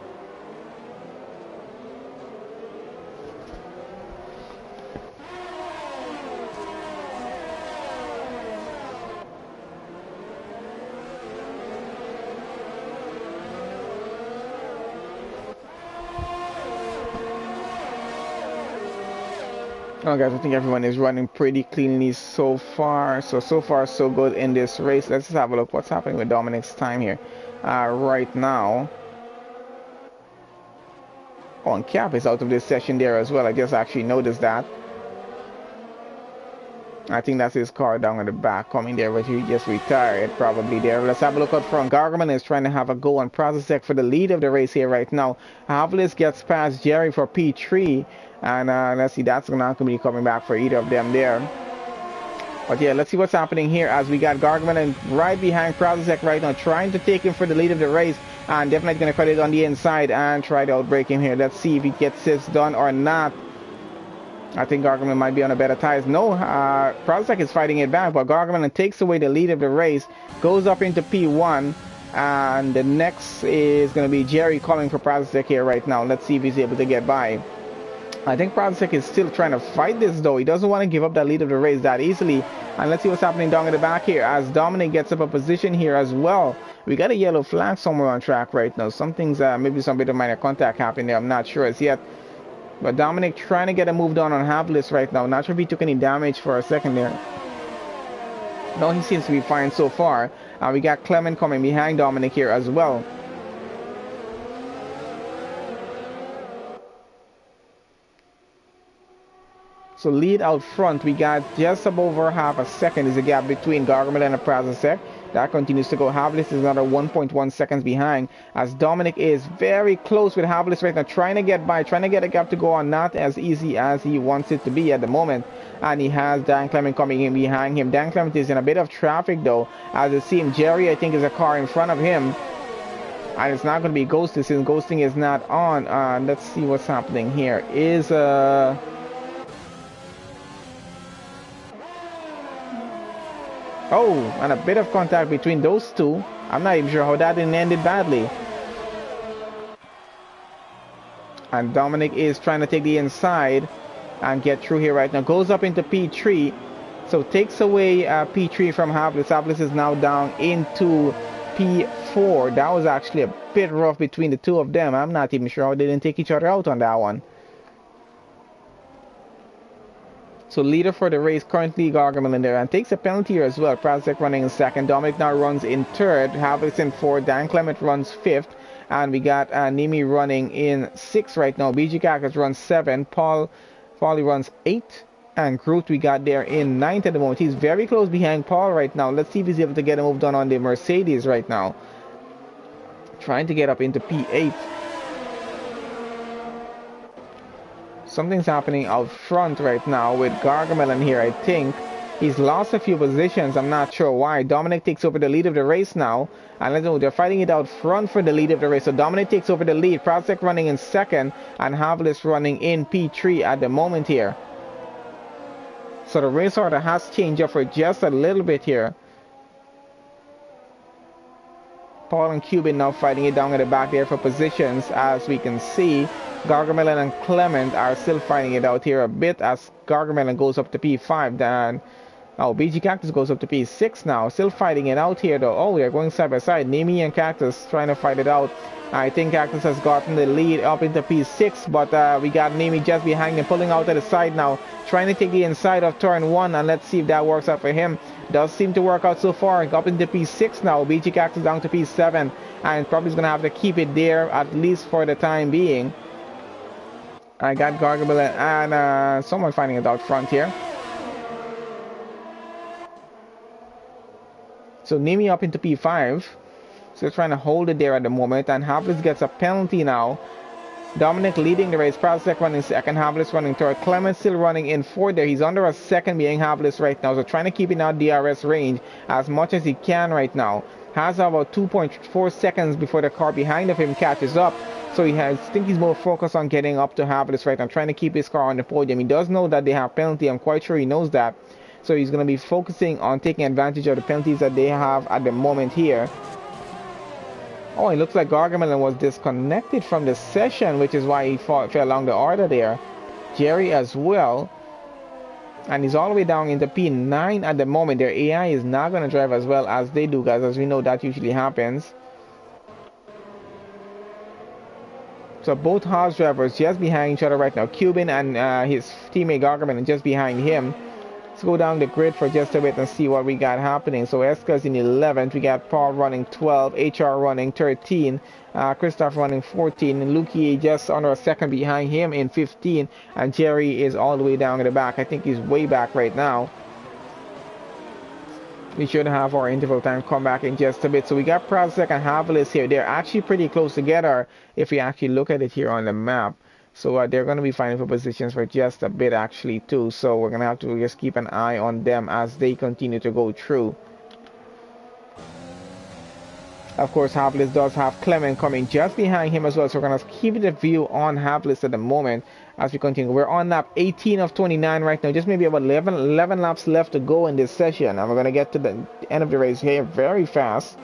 S1: Oh guys, I think everyone is running pretty cleanly so far. So far so good in this race. Let's just have a look what's happening with Dominic's time here right now. Oh, and Cap is out of this session there as well. I just actually noticed that. I think that's his car down at the back coming there, but he just retired probably there. Let's have a look out front. Gargaman is trying to have a go on Prozisek for the lead of the race here right now. Havlis gets past Jerry for P3, and let's see, that's not going to be coming back for either of them there. But yeah, let's see what's happening here as we got Gargaman and right behind Prozisek right now, trying to take him for the lead of the race, and definitely going to cut it on the inside and try to outbrake him here. Let's see if he gets this done or not. I think Gargaman might be on a better tires. No, Prozisek is fighting it back, but Gargaman takes away the lead of the race, goes up into P1, and the next is going to be Jerry coming for Prozisek here right now. Let's see if he's able to get by. I think Prozisek is still trying to fight this though. He doesn't want to give up that lead of the race that easily. And let's see what's happening down at the back here as Dominic gets up a position here as well. We got a yellow flag somewhere on track right now. Something's maybe some bit of minor contact happening there. I'm not sure as yet. But Dominic trying to get a move done on Havlis right now. Not sure if he took any damage for a second there. No, he seems to be fine so far. We got Clement coming behind Dominic here as well. So lead out front, we got just over half a second is the gap between Gargamel and Prozisek. That continues to go. Havlis is another 1.1 seconds behind as Dominic is very close with Havlis right now, trying to get by, trying to get a gap to go on, not as easy as he wants it to be at the moment. And he has Dan Clement coming in behind him. Dan Clement is in a bit of traffic though, as it seems Jerry I think is a car in front of him. And it's not going to be ghosted since ghosting is not on. Let's see what's happening here. Is oh, and a bit of contact between those two. I'm not even sure how that didn't end it badly. And Dominic is trying to take the inside and get through here right now. Goes up into P3. So takes away P3 from Havlis. Havlis is now down into P4. That was actually a bit rough between the two of them. I'm not even sure how they didn't take each other out on that one. So leader for the race currently Gargamel in there and takes a penalty here as well. Prozisek running in second. Dominic now runs in third. Havlis in fourth. Dan Clement runs fifth. And we got Nimi running in sixth right now. BG Cactus runs seven. Paulie runs eight. And Groot we got there in ninth at the moment. He's very close behind Paul right now. Let's see if he's able to get a move done on the Mercedes right now. Trying to get up into P8. Something's happening out front right now with Gargamel in here, I think. He's lost a few positions. I'm not sure why. Dominic takes over the lead of the race now. And let's know they're fighting it out front for the lead of the race. So Dominic takes over the lead. Prozisek running in second. And Havlis running in P3 at the moment here. So the race order has changed up for just a little bit here. Paul and Cuban now fighting it down at the back there for positions, as we can see. Gargamel and Clement are still fighting it out here a bit as Gargamel goes up to P5. Then, BG Cactus goes up to P6 now. Still fighting it out here though. Oh, we are going side by side. Nemi and Cactus trying to fight it out. I think Cactus has gotten the lead up into P6, but we got Nemi just behind him, pulling out to the side now, trying to take the inside of turn 1, and let's see if that works out for him. Does seem to work out so far. Up into P6 now. BG Cactus down to P7, and probably is going to have to keep it there at least for the time being. I got Gargamel and someone finding it out front here. So Nemi up into P5. So trying to hold it there at the moment. And Havlis gets a penalty now. Dominic leading the race. Prozisek running second. Havlis running third. Clement still running in fourth there. He's under a second behind Havlis right now. So trying to keep it out DRS range as much as he can right now. Has about 2.4 seconds before the car behind of him catches up. So I think he's more focused on getting up to Havlis right now, trying to keep his car on the podium. He does know that they have penalty. I'm quite sure he knows that. So he's going to be focusing on taking advantage of the penalties that they have at the moment here. Oh, it looks like Gargamel was disconnected from the session, which is why he fell along the order there. Jerry as well. And he's all the way down into P9 at the moment. Their AI is not going to drive as well as they do, guys. As we know, that usually happens. So both Haas drivers just behind each other right now. Cuban and his teammate Gargamel are just behind him. Let's go down the grid for just a bit and see what we got happening. So Eska's in 11th. We got Paul running 12. HR running 13. Christoph running 14. And Luki just under a second behind him in 15. And Jerry is all the way down in the back. I think he's way back right now. We should have our interval time come back in just a bit. So we got Prasek and Havlis here. They're actually pretty close together if we actually look at it here on the map. So they're going to be fighting for positions for just a bit actually too. So we're going to have to just keep an eye on them as they continue to go through. Of course, Havlis does have Clement coming just behind him as well. So we're going to keep the view on Havlis at the moment as we continue. We're on lap 18 of 29 right now. Just maybe about 11 laps left to go in this session. And we're going to get to the end of the race here very fast.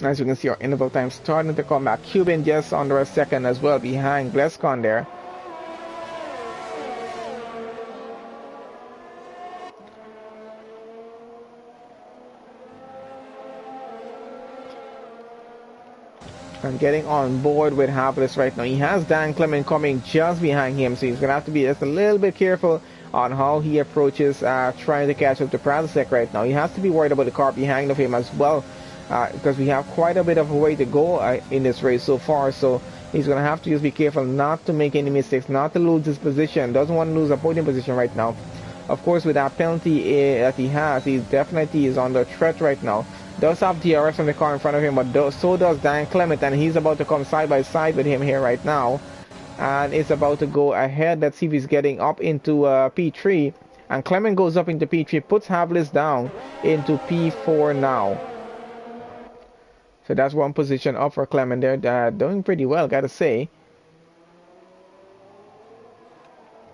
S1: As you can see, our interval time starting to come back. Cuban just under a second as well behind Glescon there. And getting on board with Havlis right now. He has Dan Clement coming just behind him, so he's going to have to be just a little bit careful on how he approaches trying to catch up to Prasek right now. He has to be worried about the car behind of him as well, because we have quite a bit of a way to go in this race so far. So he's going to have to just be careful not to make any mistakes, not to lose his position. Doesn't want to lose a podium position right now. Of course, with that penalty that he has, he definitely is under threat right now. Does have DRS on the car in front of him, but so does Dan Clement, and he's about to come side by side with him here right now, and it's about to go ahead. Let's see if he's getting up into P3, and Clement goes up into P3, puts Havlis down into P4 now. So that's one position up for Clement there. Doing pretty well, gotta say.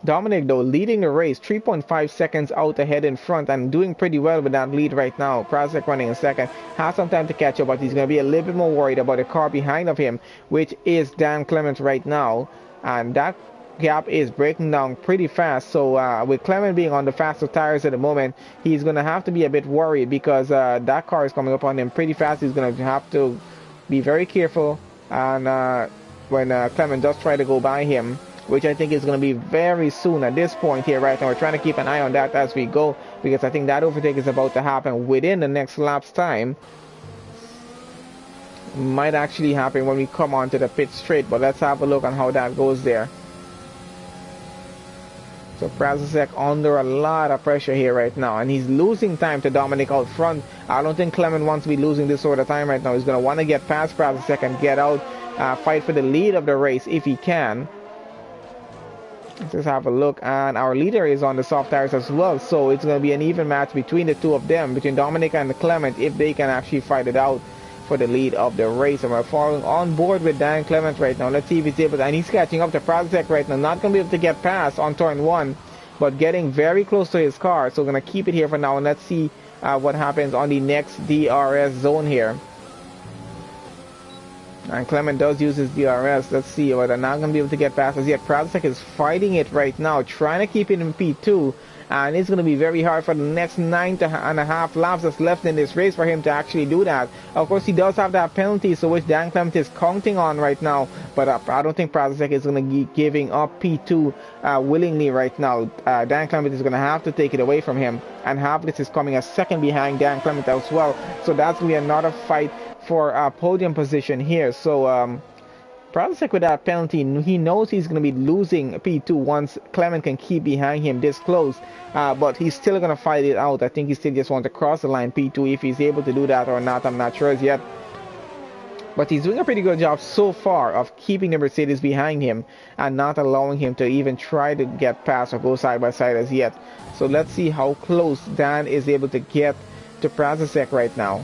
S1: Dominic, though, leading the race, 3.5 seconds out ahead in front and doing pretty well with that lead right now. Prasek running in second. Has some time to catch up, but he's going to be a little bit more worried about the car behind of him, which is Dan Clement right now. And that gap is breaking down pretty fast. So with Clement being on the faster tires at the moment, he's going to have to be a bit worried because that car is coming up on him pretty fast. He's going to have to be very careful. And when Clement does try to go by him, which I think is going to be very soon at this point here right now. We're trying to keep an eye on that as we go, because I think that overtake is about to happen within the next lap's time. Might actually happen when we come onto the pit straight, but let's have a look on how that goes there. So Prasek under a lot of pressure here right now, and he's losing time to Dominic out front. I don't think Clement wants to be losing this sort of time right now. He's going to want to get past Prasek and get out, fight for the lead of the race if he can. Let's just have a look, and our leader is on the soft tires as well, so it's going to be an even match between the two of them, between Dominic and Clement, if they can actually fight it out for the lead of the race. And we're following on board with Dan Clement right now. Let's see if he's able to, and he's catching up to Prasek right now. Not going to be able to get past on turn 1, but getting very close to his car, so we're going to keep it here for now, and let's see what happens on the next DRS zone here. And Clement does use his DRS. Let's see, but they're not going to be able to get past us yet. Prasek is fighting it right now, trying to keep it in P2. And it's going to be very hard for the next 9.5 laps that's left in this race for him to actually do that. Of course, he does have that penalty, so which Dan Clement is counting on right now. But I don't think Prasek is going to be giving up P2 willingly right now. Dan Clement is going to have to take it away from him. And Havlis is coming a second behind Dan Clement as well. So that's going to be another fight for a podium position here. So Prasek with that penalty, he knows he's going to be losing P2 once Clement can keep behind him this close, but he's still going to fight it out. I think he still just wants to cross the line P2. If he's able to do that or not, I'm not sure as yet, but he's doing a pretty good job so far of keeping the Mercedes behind him and not allowing him to even try to get past or go side by side as yet. So let's see how close Dan is able to get to Prasek right now.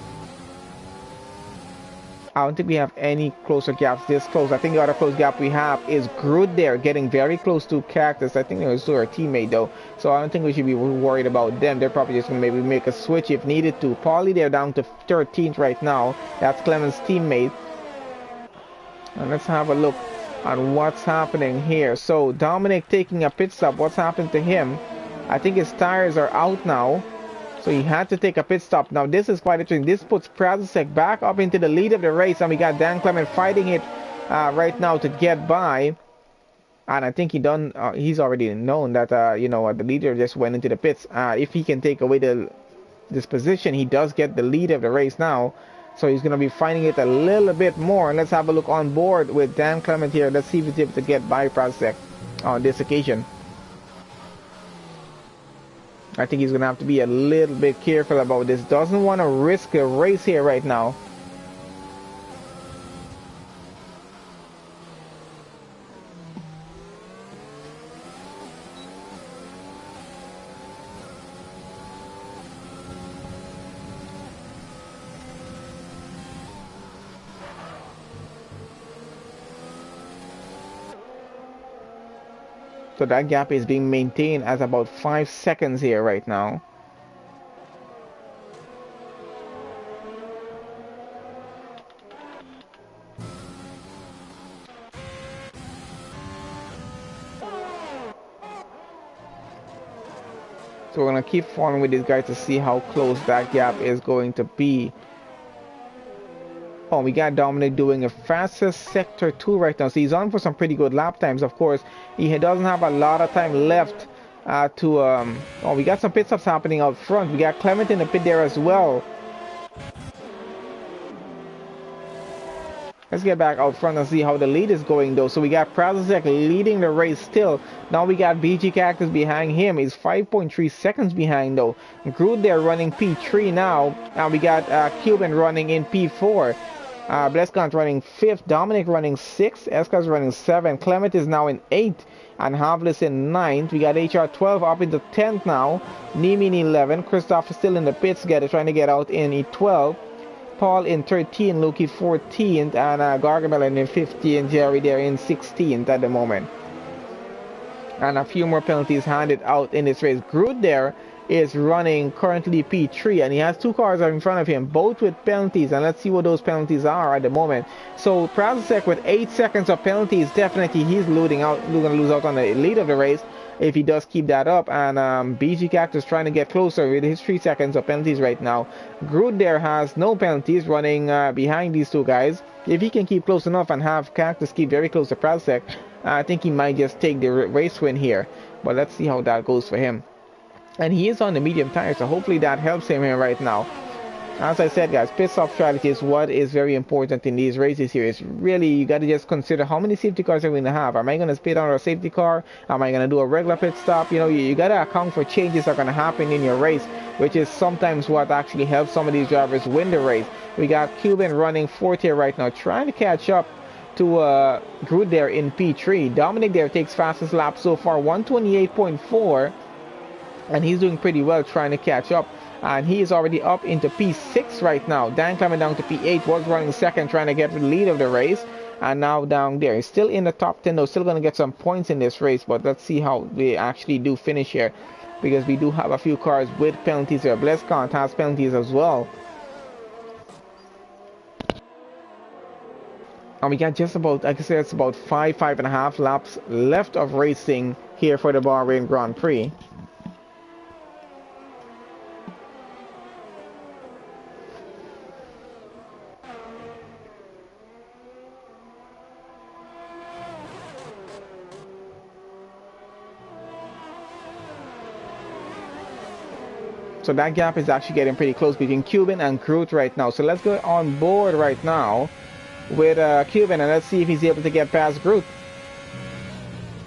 S1: I don't think we have any closer gaps this close. I think the other close gap we have is Groot there, getting very close to Cactus. I think it was to our teammate though, so I don't think we should be worried about them. They're probably just going to maybe make a switch if needed to. Paulie, they're down to 13th right now. That's Clement's teammate. And let's have a look on what's happening here. So Dominic taking a pit stop. What's happened to him? I think his tires are out now, so he had to take a pit stop. Now this is quite interesting. This puts Prasek back up into the lead of the race, and we got Dan Clement fighting it right now to get by. And I think he's already known that the leader just went into the pits. If he can take away this position, he does get the lead of the race now. So he's going to be fighting it a little bit more. And let's have a look on board with Dan Clement here. Let's see if he's able to get by Prasek on this occasion. I think he's going to have to be a little bit careful about this. Doesn't want to risk a race here right now. So that gap is being maintained as about 5 seconds here right now. So we're going to keep following with this guy to see how close that gap is going to be. Oh, we got Dominic doing a fastest sector 2 right now. So he's on for some pretty good lap times. Of course, he doesn't have a lot of time left oh, we got some pit stops happening out front. We got Clement in the pit there as well. Let's get back out front and see how the lead is going though. So we got Prasek leading the race still. Now we got BG Cactus behind him. He's 5.3 seconds behind though. Groot there running P3 now. And we got Cuban running in P4. Blescant running 5th. Dominic running 6th. Escas running 7th. Clement is now in 8th. And Havlis in 9th. We got HR12 up into 10th now. Nimi in 11th. Christoph is still in the pits trying to get out in E12. Paul in 13th, Luki 14th, and Gargamel in 15th, Jerry there in 16th at the moment. And a few more penalties handed out in this race. Groot there is running currently P3, and he has 2 cars in front of him, both with penalties, and let's see what those penalties are at the moment. So Prasek with 8 seconds of penalties, definitely he's going to lose out on the lead of the race if he does keep that up. And BG Cactus trying to get closer with his 3 seconds of penalties right now. Groot there has no penalties, running behind these 2 guys. If he can keep close enough and have Cactus keep very close to Prasek, I think he might just take the race win here. But let's see how that goes for him. And he is on the medium tire, so hopefully that helps him here right now. As I said, guys, pit stop strategy is what is very important in these races here. It's really, you got to just consider how many safety cars are we going to have. Am I going to spit on a safety car? Am I going to do a regular pit stop? You know, you got to account for changes that are going to happen in your race, which is sometimes what actually helps some of these drivers win the race. We got Cuban running 4th here right now, trying to catch up to Groot there in P3. Dominic there takes fastest lap so far, 128.4. And he's doing pretty well trying to catch up. And he is already up into P6 right now. Dan climbing down to P8, was running 2nd, trying to get the lead of the race. And now down there. He's still in the top 10 though, still going to get some points in this race. But let's see how they actually do finish here, because we do have a few cars with penalties here. Blescant has penalties as well. And we got just about, like I said, it's about 5.5 laps left of racing here for the Bahrain Grand Prix. So that gap is actually getting pretty close between Cuban and Groot right now. So let's go on board right now with Cuban, and let's see if he's able to get past Groot.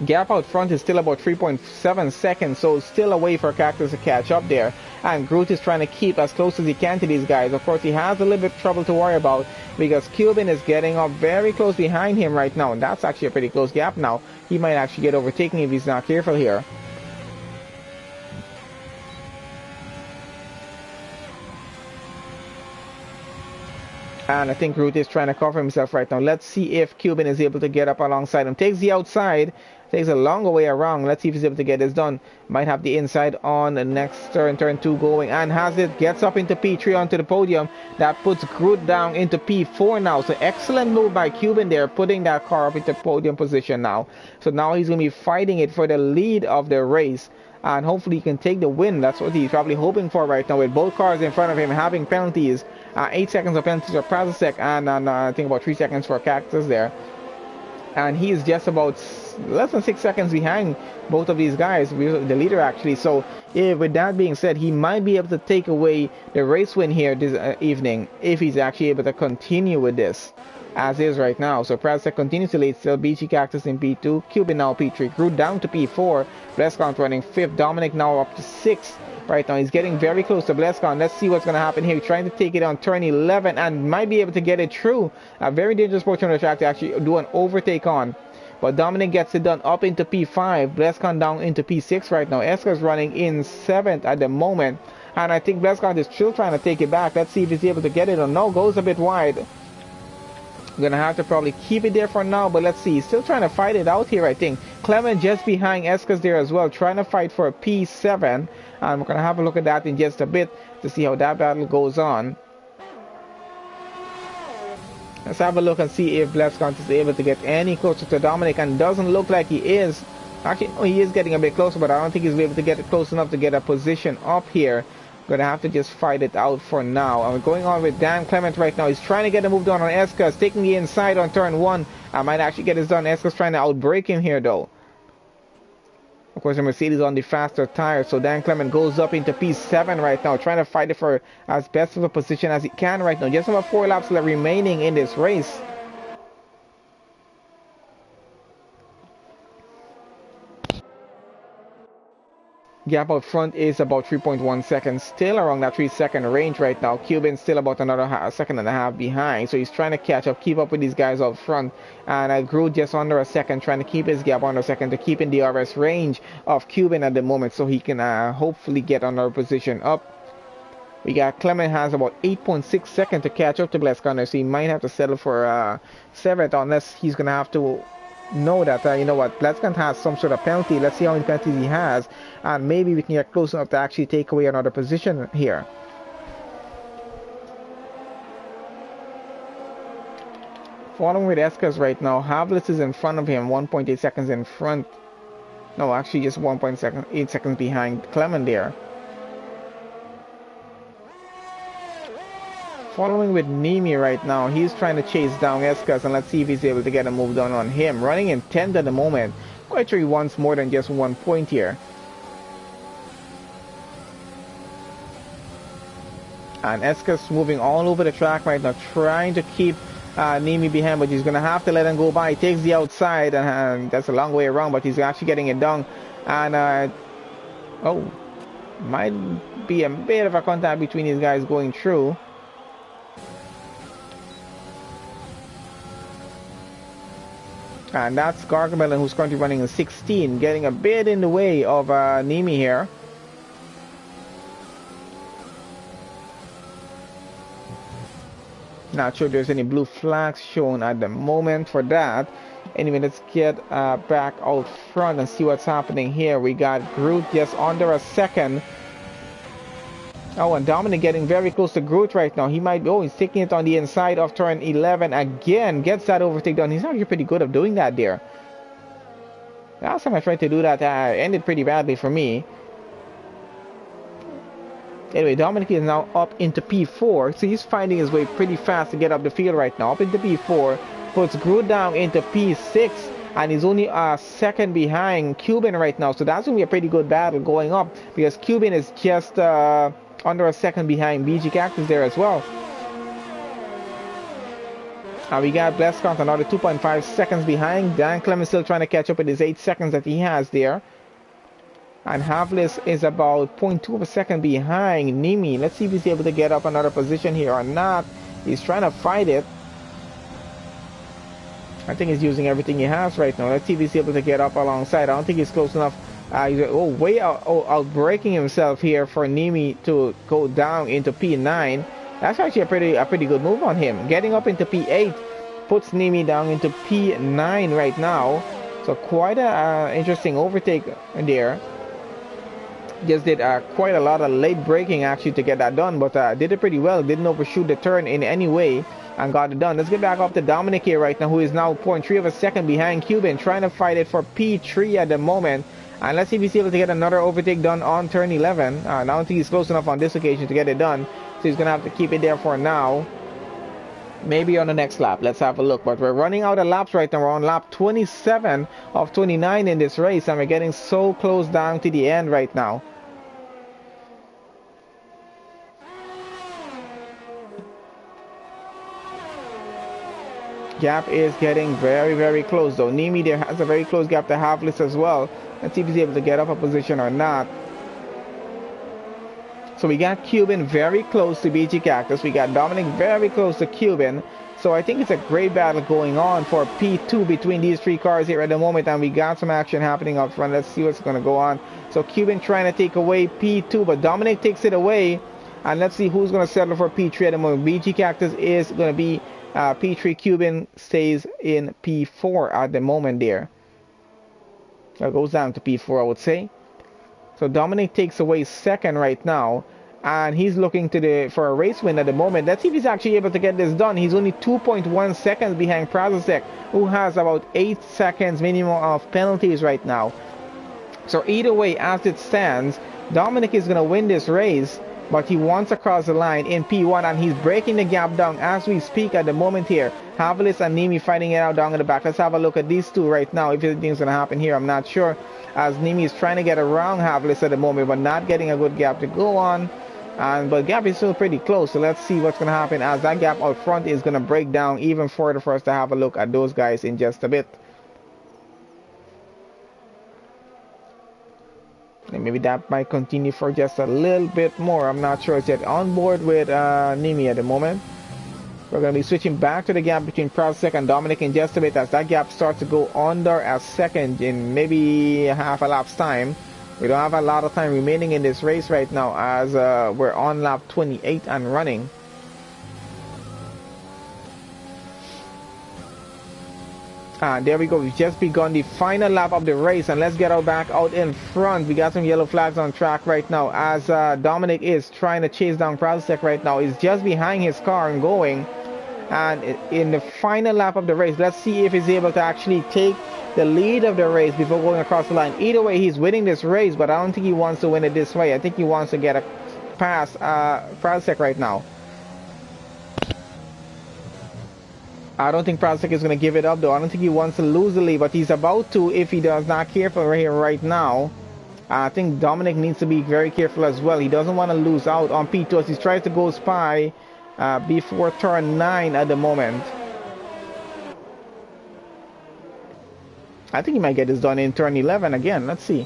S1: Gap out front is still about 3.7 seconds, so still a way for Cactus to catch up there. And Groot is trying to keep as close as he can to these guys. Of course, he has a little bit of trouble to worry about, because Cuban is getting up very close behind him right now. And that's actually a pretty close gap now. He might actually get overtaken if he's not careful here. And I think Groot is trying to cover himself right now. Let's see if Cuban is able to get up alongside him. Takes the outside. Takes a longer way around. Let's see if he's able to get this done. Might have the inside on the next turn 2 going. And has it. Gets up into P3 onto the podium. That puts Groot down into P4 now. So excellent move by Cuban there, putting that car up into podium position now. So now he's going to be fighting it for the lead of the race. And hopefully he can take the win. That's what he's probably hoping for right now, with both cars in front of him having penalties. 8 seconds of penalties for Prasek, and I think about 3 seconds for Cactus there. And he's just about less than 6 seconds behind both of these guys, the leader actually. So with that being said, he might be able to take away the race win here this evening if he's actually able to continue with this. as is right now. So Prasek continues to lead still. BG Cactus in P2. Cuban now P3. Grew down to P4. Blesscon running 5th. Dominic now up to 6th. Right now, he's getting very close to Blesscon. Let's see what's going to happen here. Trying to take it on turn 11 and might be able to get it through. A very dangerous portion of the track to actually do an overtake on. But Dominic gets it done up into P5. Blesscon down into P6 right now. Esker's running in 7th at the moment. And I think Blesscon is still trying to take it back. Let's see if he's able to get it or no. Goes a bit wide. Gonna have to probably keep it there for now, but let's see. He's still trying to fight it out here, I think. Clement just behind Esker's there as well, trying to fight for a P7. And we're gonna have a look at that in just a bit to see how that battle goes on. Let's have a look and see if Blesscon is able to get any closer to Dominic, and doesn't look like he is. Actually, oh, he is getting a bit closer, but I don't think he's able to get it close enough to get a position up here. Gonna have to just fight it out for now. And we're going on with Dan Clement right now. He's trying to get a move done on Eskas, taking the inside on turn 1. I might actually get this done. Eskas trying to outbrake him here though. Of course, the Mercedes on the faster tire, so Dan Clement goes up into P7 right now, trying to fight it for as best of a position as he can right now. Just about 4 laps left remaining in this race. Gap out front is about 3.1 seconds, still around that 3-second range right now. Cuban still about another second and a half behind, so he's trying to catch up, keep up with these guys up front. And I grew just under a second, trying to keep his gap under a second to keep in the RS range of Cuban at the moment, so he can hopefully get another position up. We got Clement has about 8.6 seconds to catch up to Blesscon, so he might have to settle for 7th unless he's gonna have to know that you know what, Blesscon has some sort of penalty. Let's see how many penalties he has, and maybe we can get close enough to actually take away another position here. Following with Eskas right now, Havlis is in front of him, 1.8 seconds in front. No, actually just 1.8 seconds behind Clement there. Following with Nimi right now, he's trying to chase down Eskas, and let's see if he's able to get a move done on him. Running in 10th at the moment. Quite sure he wants more than just 1 point here. And Eskas moving all over the track right now, trying to keep Nimi behind, but he's going to have to let him go by. He takes the outside, and that's a long way around, but he's actually getting it done. And, oh, might be a bit of a contact between these guys going through. And that's Gargamel, who's currently running in 16, getting a bit in the way of Nimi here. Not sure there's any blue flags shown at the moment for that. Anyway, let's get back out front and see what's happening here. We got Groot just under a second. Oh, and Dominic getting very close to Groot right now. He might be, oh, he's taking it on the inside of turn 11 again. Gets that overtake done. He's actually pretty good at doing that there. Last time I tried to do that, ended pretty badly for me. Anyway, Dominic is now up into P4. So he's finding his way pretty fast to get up the field right now. Up into P4. Puts Groot down into P6. And he's only a second behind Cuban right now. So that's going to be a pretty good battle going up. Because Cuban is just under a second behind. BG Cactus there as well. And we got Blesscon another 2.5 seconds behind. Dan Clement still trying to catch up with his 8 seconds that he has there. And Havlis is about 0.2 of a second behind Nimi. Let's see if he's able to get up another position here or not. He's trying to fight it. I think he's using everything he has right now. Let's see if he's able to get up alongside. I don't think he's close enough. He's way out breaking himself here for Nimi to go down into P9. That's actually a pretty good move on him. Getting up into P8 puts Nimi down into P9 right now. So quite a interesting overtake there. Just did quite a lot of late braking actually to get that done, but did it pretty well. Didn't overshoot the turn in any way and got it done. Let's get back up to Dominic here right now, who is now 0.3 of a second behind Cuban, trying to fight it for P3 at the moment. And let's see if he's able to get another overtake done on turn 11. I don't think he's close enough on this occasion to get it done, so he's going to have to keep it there for now. Maybe on the next lap. Let's have a look. But we're running out of laps right now. We're on lap 27 of 29 in this race, and we're getting so close down to the end right now. Gap is getting very, very close though. Nimi there has a very close gap to Havlis as well. Let's see if he's able to get up a position or not. So we got Cuban very close to BG Cactus. We got Dominic very close to Cuban. So I think it's a great battle going on for P2 between these three cars here at the moment. And we got some action happening up front. Let's see what's going to go on. So Cuban trying to take away P2, but Dominic takes it away. And let's see who's going to settle for P3 at the moment. BG Cactus is going to be P3. Cuban stays in P4 at the moment there. So it goes down to P4, I would say. So Dominic takes away second right now, and he's looking for a race win at the moment. Let's see if he's actually able to get this done. He's only 2.1 seconds behind Prazasek, who has about 8 seconds minimum of penalties right now. So either way, as it stands, Dominic is going to win this race, but he wants to cross the line in P1, and he's breaking the gap down as we speak at the moment here. Havalis and Nimi fighting it out down in the back. Let's have a look at these two right now. If anything's going to happen here, I'm not sure, as Nimi is trying to get around Havalis at the moment, but not getting a good gap to go on. But gap is still pretty close, so let's see what's going to happen, as that gap out front is going to break down even further for us to have a look at those guys in just a bit. And maybe that might continue for just a little bit more. I'm not sure. It's yet on board with Nimi at the moment. We're going to be switching back to the gap between Prasek and Dominic in just a bit, as that gap starts to go under a second in maybe half a lap's time. We don't have a lot of time remaining in this race right now, as we're on lap 28 and running. And there we go. We've just begun the final lap of the race, and let's get our back out in front. We got some yellow flags on track right now, as Dominic is trying to chase down Prasek right now. He's just behind his car and going. And in the final lap of the race, let's see if he's able to actually take the lead of the race before going across the line. Either way, he's winning this race, but I don't think he wants to win it this way. I think he wants to get a past Prasek right now. I don't think Prasek is going to give it up though. I don't think he wants to lose the lead, but he's about to if he does not careful right here right now. I think Dominic needs to be very careful as well. He doesn't want to lose out on P2 as he tries to go spy before turn 9 at the moment. I think he might get this done in turn 11 again. Let's see.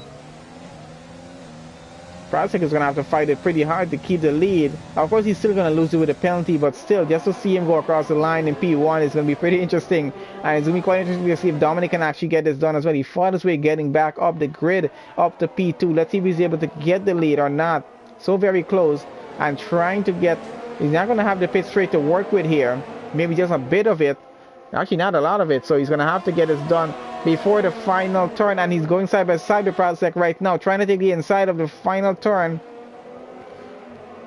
S1: Prasek is going to have to fight it pretty hard to keep the lead. Of course, he's still going to lose it with a penalty, but still, just to see him go across the line in P1 is going to be pretty interesting. And it's going to be quite interesting to see if Dominic can actually get this done as well. He fought his way getting back up the grid, up to P2. Let's see if he's able to get the lead or not. So very close, and trying to get... He's not going to have the pit straight to work with here. Maybe just a bit of it. Actually, not a lot of it. So he's going to have to get this done before the final turn, and he's going side by side with Prasek right now, trying to take the inside of the final turn,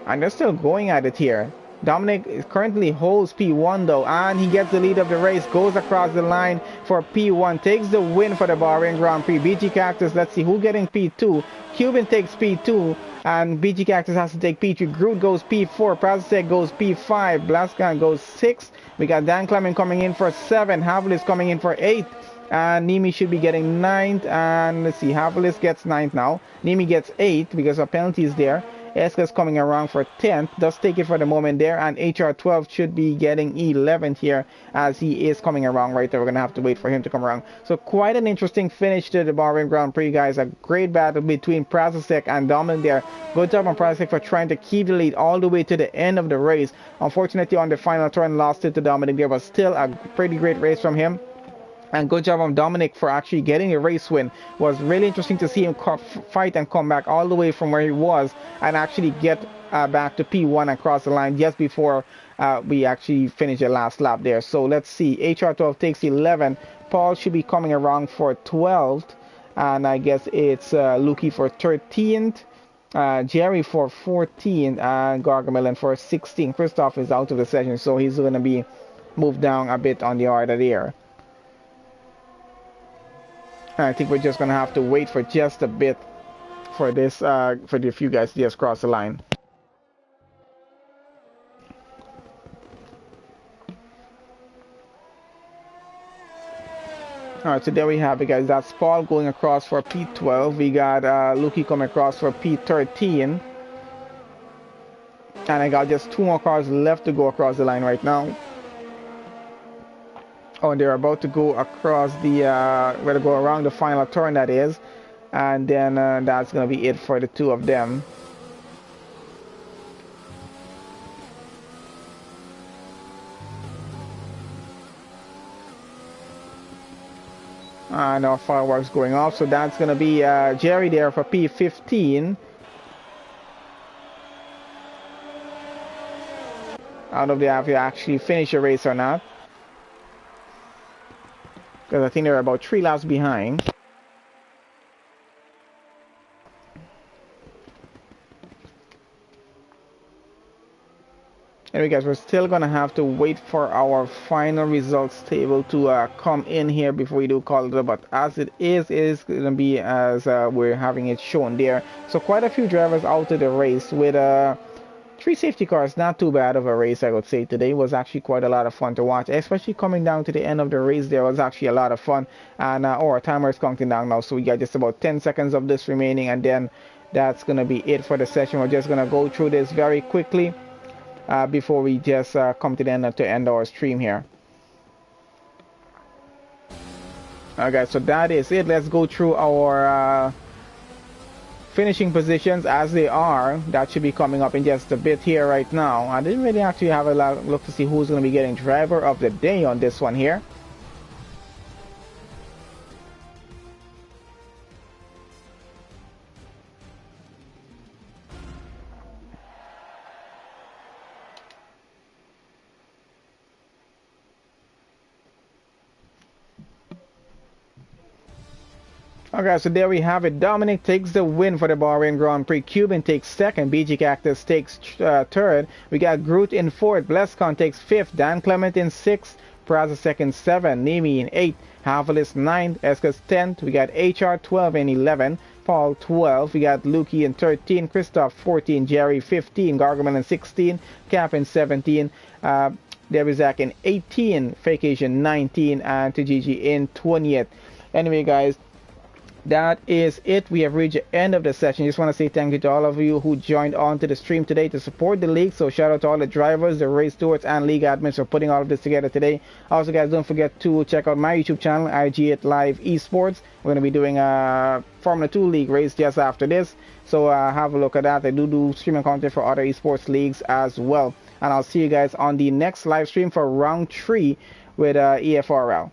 S1: and they're still going at it here. Dominic currently holds P1 though, and he gets the lead of the race, goes across the line for P1, takes the win for the Bahrain Grand Prix. BG Cactus, let's see who's getting P2. Cuban takes P2, and BG Cactus has to take P3. Groot goes P4, Prasek goes P5, Blaskan goes 6. We got Dan Clement coming in for 7, Havlis coming in for 8. And Nimi should be getting 9th, and let's see, Havalis gets 9th now. Nimi gets 8th because of penalties there. Esca's coming around for 10th, does take it for the moment there, and HR12 should be getting 11th here, as he is coming around right there. We're going to have to wait for him to come around. So quite an interesting finish to the Bahrain Grand Prix, guys. A great battle between Prasek and Dominic there. Good job on Prasek for trying to keep the lead all the way to the end of the race. Unfortunately, on the final turn, lost it to Dominic there, but still a pretty great race from him. And good job on Dominic for actually getting a race win. It was really interesting to see him fight and come back all the way from where he was and actually get back to P1 and cross the line just before we actually finish the last lap there. So let's see. HR12 takes 11. Paul should be coming around for 12th. And I guess it's Luki for 13th. Jerry for 14th. And Gargamel for 16th. Christoph is out of the session, so he's going to be moved down a bit on the order there. I think we're just going to have to wait for just a bit for this, for the few guys to just cross the line. Alright, so there we have it, guys. That's Paul going across for P12. We got Luki coming across for P13. And I got just 2 more cars left to go across the line right now. Oh, they're about to go across the, we're to go around the final turn, that is. And then that's going to be it for the two of them. And our fireworks going off. So that's going to be Jerry there for P15. I don't know if they have to actually finish the race or not, because I think they're about 3 laps behind. Anyway guys, we're still gonna have to wait for our final results table to come in here before we do call it, but as it is gonna be as we're having it shown there. So quite a few drivers out of the race with 3 safety cars. Not too bad of a race, I would say. Today was actually quite a lot of fun to watch, especially coming down to the end of the race. There was actually a lot of fun. And our timer is counting down now, so we got just about 10 seconds of this remaining, and then that's gonna be it for the session. We're just gonna go through this very quickly before we just come to the end to end our stream here. Okay, so that is it. Let's go through our finishing positions as they are. That should be coming up in just a bit here right now. I didn't really actually have a look to see who's going to be getting driver of the day on this one here. Okay, so there we have it. Dominic takes the win for the Bahrain Grand Prix. Cuban takes second. BG Cactus takes third. We got Groot in fourth. Blescon takes fifth. Dan Clement in sixth. Praza second, 7. Nemi in 8th. Havalis 9th. Escas 10th. We got HR 12 and 11. Paul 12. We got Lukey in 13. Christoph 14. Jerry 15. Gargamel in 16. Cap in 17. Debbie Zach in 18. Fakeation 19. And Tujiji in 20th. Anyway, guys, that is it. We have reached the end of the session. Just want to say thank you to all of you who joined on to the stream today to support the league. So shout out to all the drivers, the race stewards, and league admins for putting all of this together today. Also, guys, don't forget to check out my YouTube channel, IG8Live Esports. We're going to be doing a Formula 2 league race just after this. So have a look at that. I do streaming content for other esports leagues as well. And I'll see you guys on the next live stream for round 3 with EFRL.